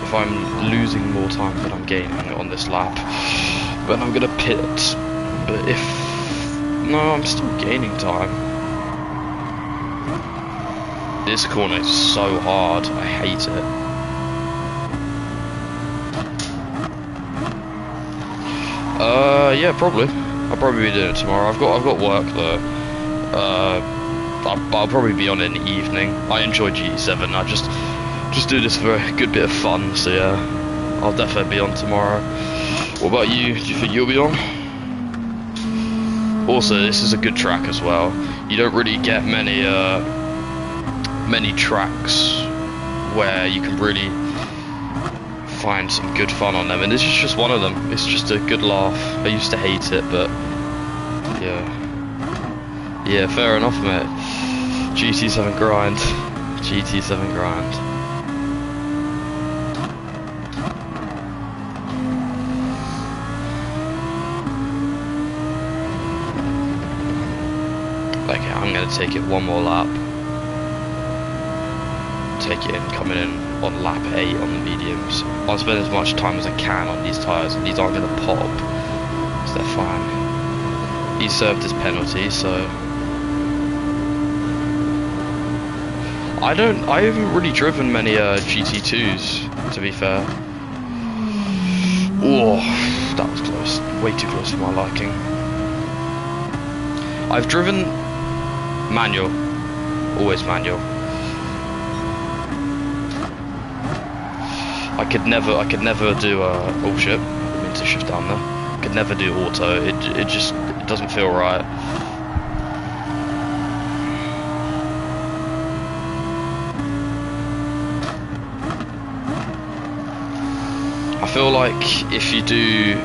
A: If I'm losing more time than I'm gaining on this lap, then I'm gonna pit. But if no, I'm still gaining time. This corner is so hard. I hate it. Yeah, probably. I'll probably be doing it tomorrow. I've got work though. I'll probably be on it in the evening. I enjoy GT7. I just do this for a good bit of fun. So yeah, I'll definitely be on tomorrow. What about you? Do you think you'll be on? Also, this is a good track as well. You don't really get many tracks where you can really find some good fun on them, and this is just one of them. It's just a good laugh. I used to hate it, but yeah, fair enough, mate. GT7 grind. GT7 grind. Okay, I'm gonna take it one more lap. Take it in, coming in on lap 8 on the mediums. I'll spend as much time as I can on these tyres, and these aren't gonna pop, so they're fine. He served his penalty, so I haven't really driven many GT2s, to be fair. Oh, that was close. Way too close for my liking. I've driven manual, always manual. I could never do oh shit, I didn't mean to shift down there. I could never do auto. It doesn't feel right. I feel like if you do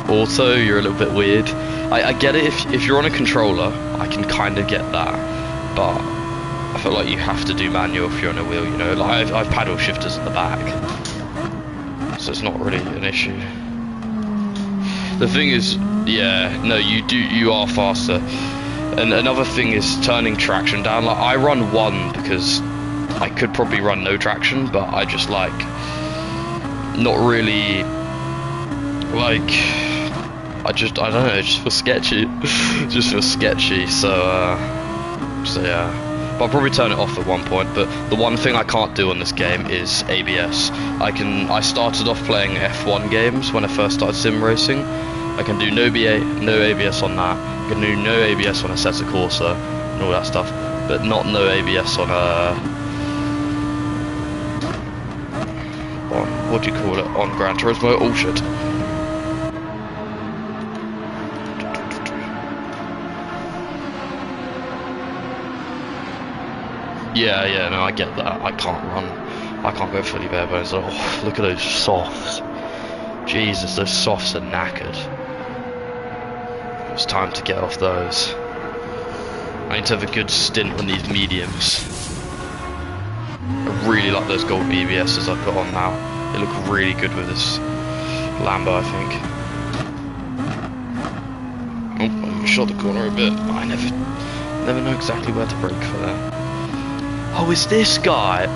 A: auto, you're a little bit weird. I get it if you're on a controller, I can kind of get that, but I feel like you have to do manual if you're on a wheel, you know. Like I've paddle shifters in the back, so it's not really an issue. The thing is, yeah, no, you are faster. And another thing is turning traction down. Like I run 1 because I could probably run no traction, but I just like not really like I don't know, it just feels sketchy. Just feels sketchy, so yeah. But I'll probably turn it off at one point. But the one thing I can't do on this game is ABS. I started off playing F1 games when I first started sim racing. I can do no ABS on that. I can do no ABS on Assetto Corsa and all that stuff, but not no ABS on what do you call it, on Gran Turismo. Oh shit. Yeah, no, I get that. I can't go fully bare bones. Oh, look at those softs. Jesus, those softs are knackered. It's time to get off those. I need to have a good stint on these mediums. I really like those gold BBSs I put on now. They look really good with this Lambo, I think. Oh, I shot the corner a bit. I never know exactly where to brake for that. Oh, it's this guy.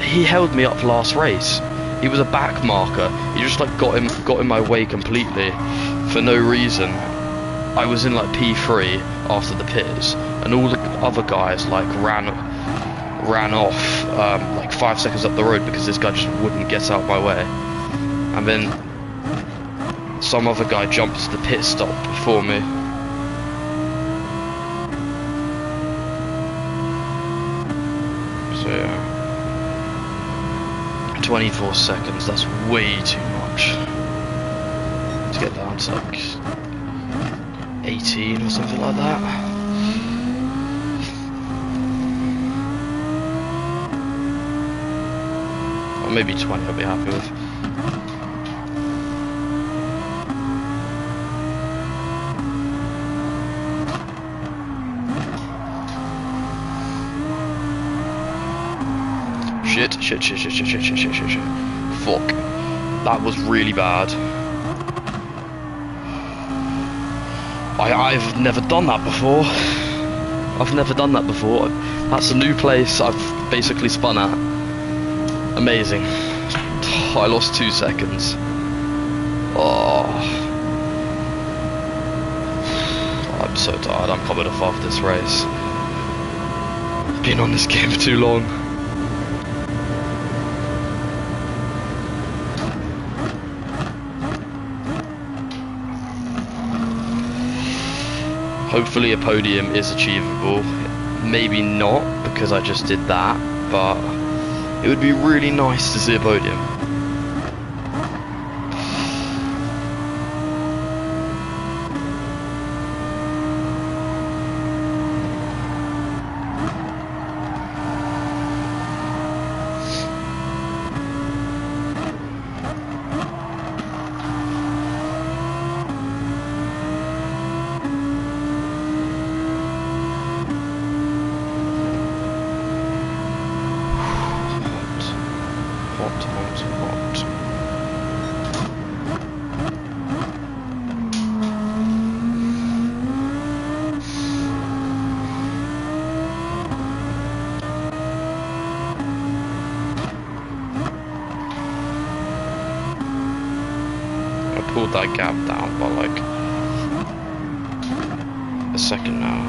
A: He held me up last race. He was a back marker. He just like got in my way completely for no reason. I was in like P3 after the pits, and all the other guys like ran off like 5 seconds up the road because this guy just wouldn't get out of my way. And then some other guy jumped to the pit stop before me. So yeah, 24 seconds, that's way too much to get down to like 18 or something like that. Or maybe 20 I'll be happy with. Shit. Fuck. That was really bad. I've never done that before. That's a new place I've basically spun at. Amazing. I lost 2 seconds. Oh. I'm so tired. I'm coming off after this race. Been on this game for too long. Hopefully a podium is achievable. Maybe not, because I just did that, but it would be really nice to see a podium. Pulled that gap down by like a second now.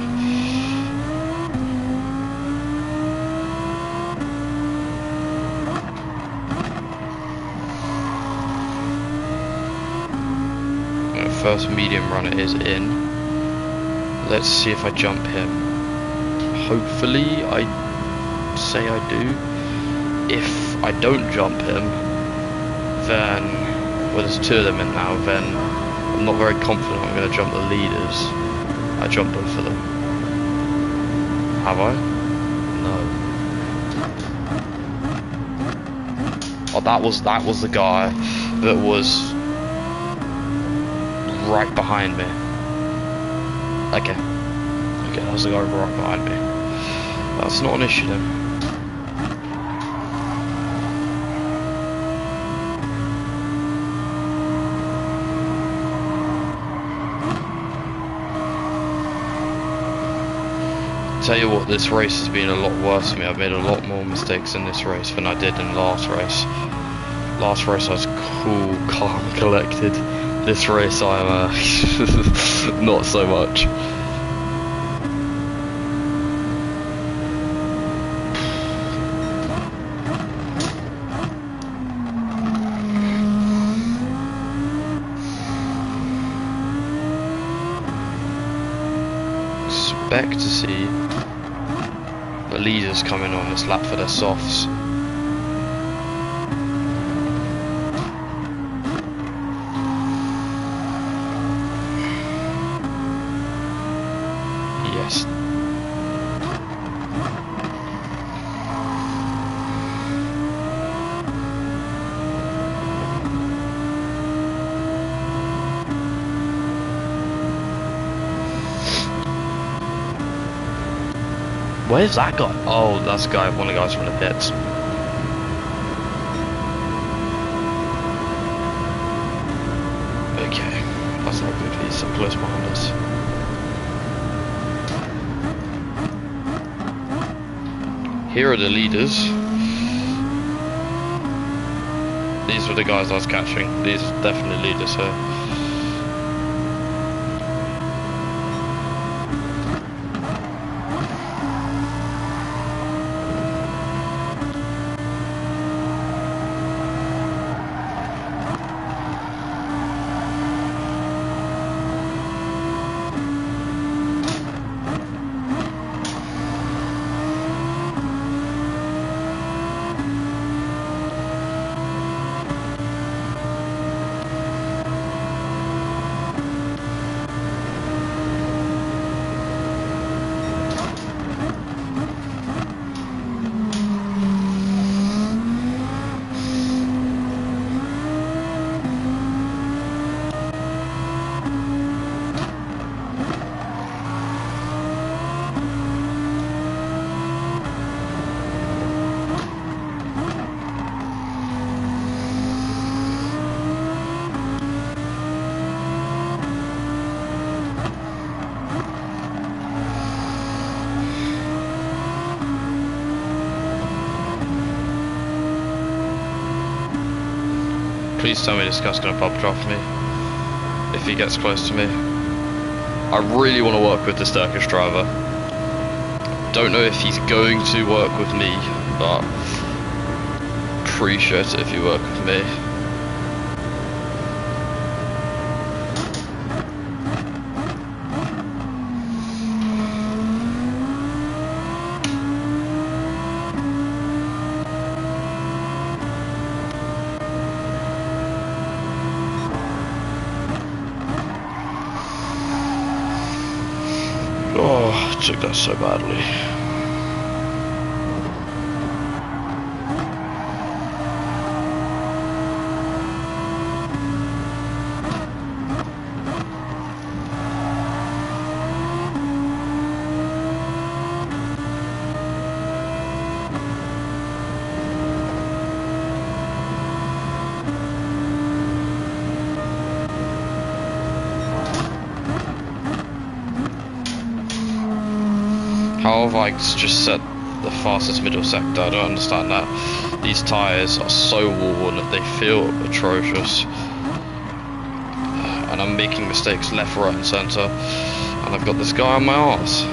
A: First medium runner is in. Let's see if I jump him. Hopefully I say I do. If I don't jump him, then well, there's 2 of them in now, then I'm not very confident I'm going to jump the leaders. I jumped both of them. Have I? No. that was the guy that was right behind me. Okay, that was the guy right behind me. That's not an issue then. Tell you what, this race has been a lot worse for me. I've made a lot more mistakes in this race than I did in the last race. Last race I was cool, calm, collected. This race I'm not so much. Expect to see the leaders coming on this lap for their softs. Yes. Where's that guy? Oh, that's the guy, one of the guys from the pits. Okay, that's not good. He's so close behind us. Here are the leaders. These were the guys I was catching. These are definitely leaders here. Please tell me this guy's going to pop draft me if he gets close to me. I really want to work with this Turkish driver. Don't know if he's going to work with me, but appreciate it if you work with me. Oh, I took that so badly. How have I just set the fastest middle sector? I don't understand that. These tyres are so worn that they feel atrocious. And I'm making mistakes left, right and centre. And I've got this guy on my arse.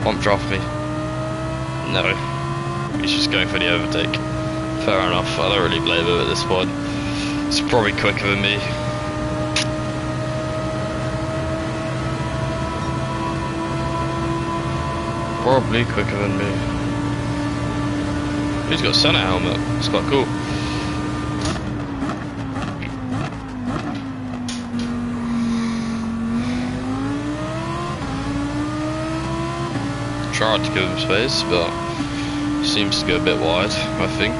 A: Won't draft me. No. He's just going for the overtake. Fair enough, I don't really blame him at this point. It's probably quicker than me. Probably quicker than me. He's got a Senna helmet, it's quite cool. tried to give him space, but seems to go a bit wide, I think.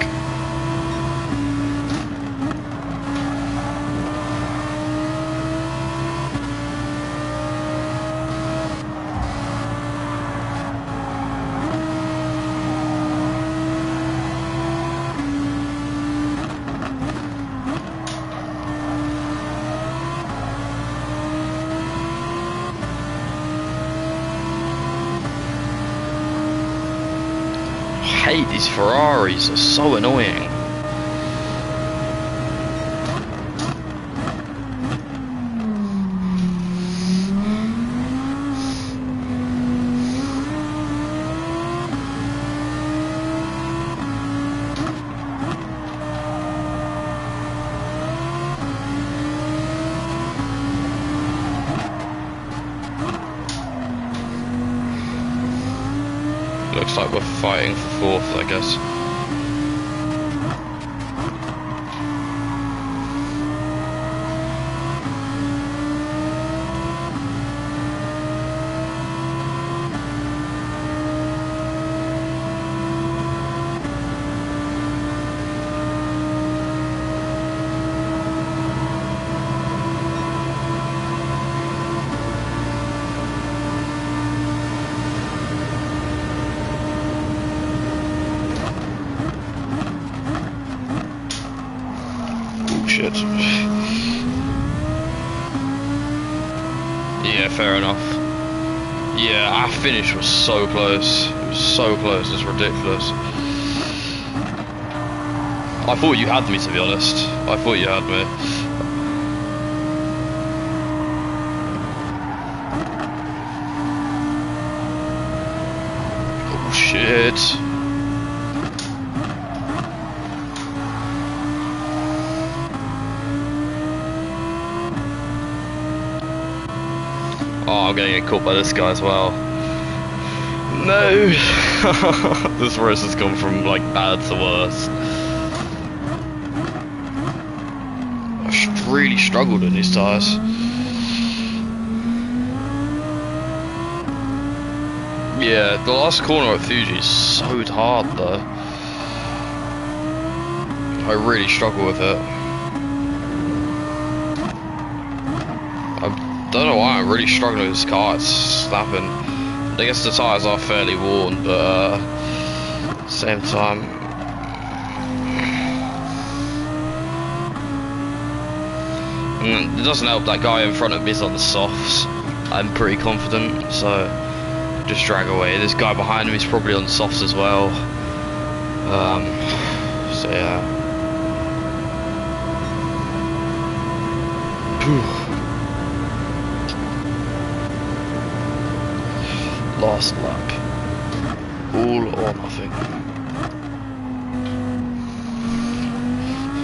A: I hate these Ferraris, they're so annoying. Looks like we're fighting for 4th, I guess. Shit. Yeah, fair enough. Yeah, our finish was so close. It was so close, it's ridiculous. I thought you had me, to be honest. I thought you had me. Oh shit. Oh, I'm gonna get caught by this guy as well. No! This race has gone from like bad to worse. I really struggled in these tyres. Yeah, the last corner at Fiji is so hard though. I really struggle with it. I don't know why I'm really struggling with this car, it's snapping. I guess the tyres are fairly worn, but at the same time, it doesn't help that guy in front of me is on the softs. I'm pretty confident, so just drag away. This guy behind me is probably on softs as well. So yeah. Last lap. All or nothing.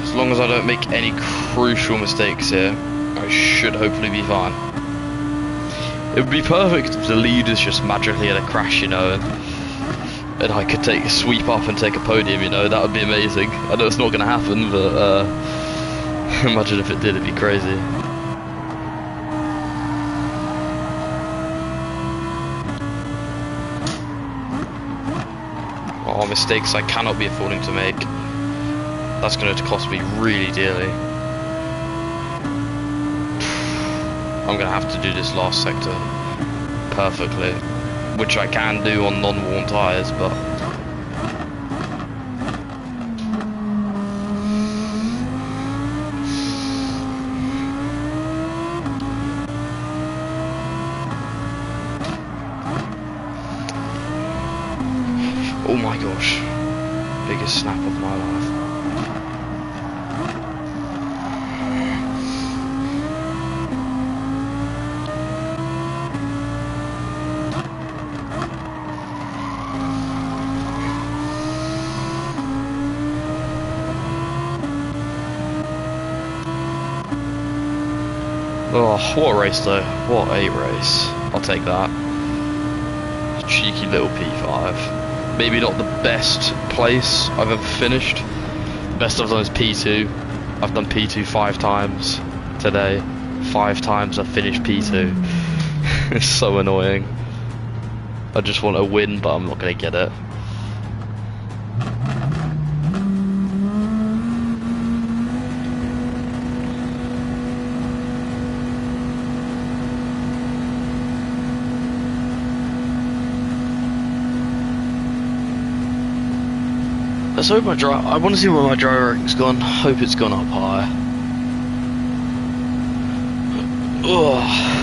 A: As long as I don't make any crucial mistakes here, I should hopefully be fine. It would be perfect if the leaders just magically had a crash, you know, and I could take a sweep up and take a podium, you know, that would be amazing. I know it's not going to happen, but imagine if it did, it'd be crazy. Oh, mistakes I cannot be affording to make. That's going to cost me really dearly. I'm going to have to do this last sector perfectly, which I can do on non-worn tyres, but oh my gosh, biggest snap of my life. Oh, what a race though, what a race. I'll take that. Cheeky little P5. Maybe not the best place I've ever finished. Best I've done is P2. I've done P2 5 times today. 5 times I've finished P2. It's so annoying. I just want to win, but I'm not gonna get it. Let's hope I want to see where my driver ranking's gone. Hope it's gone up higher. Ugh.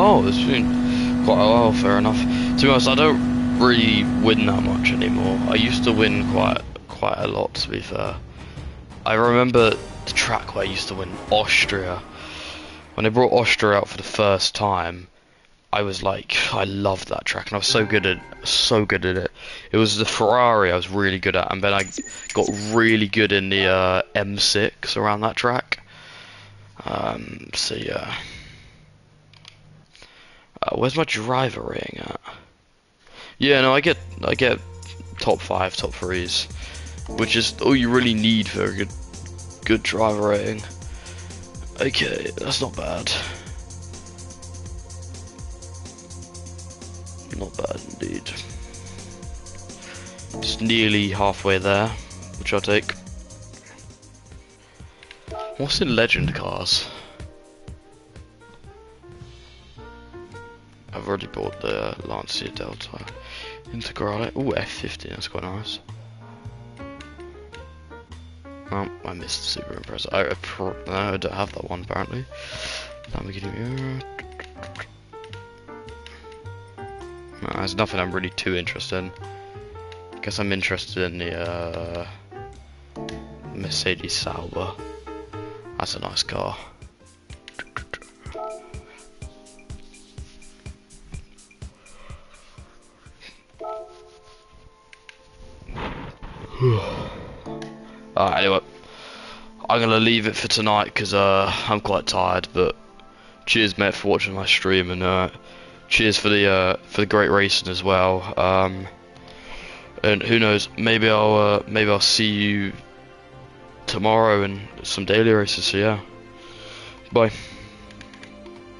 A: Oh, it's been quite a while, fair enough. To be honest, I don't really win that much anymore. I used to win quite a lot, to be fair. I remember the track where I used to win, Austria. When they brought Austria out for the first time, I was like, I loved that track, and I was so good at it. It was the Ferrari I was really good at, and then I got really good in the M6 around that track. So yeah. Where's my driver rating at? Yeah, no, I get top 5, top 3s, which is all you really need for a good driver rating. Okay, that's not bad. Not bad indeed. Just nearly halfway there, which I'll take. What's in legend cars? I've already bought the Lancia Delta Integrale. Ooh, F50, that's quite nice. Oh, I missed the Super Impreza. No, I don't have that one apparently. Lamborghini. No, there's nothing I'm really too interested in. I guess I'm interested in the Mercedes Sauber. That's a nice car. Anyway, I'm gonna leave it for tonight because I'm quite tired. But cheers, mate, for watching my stream, and cheers for the great racing as well. And who knows, maybe I'll see you tomorrow in some daily races. So yeah, bye.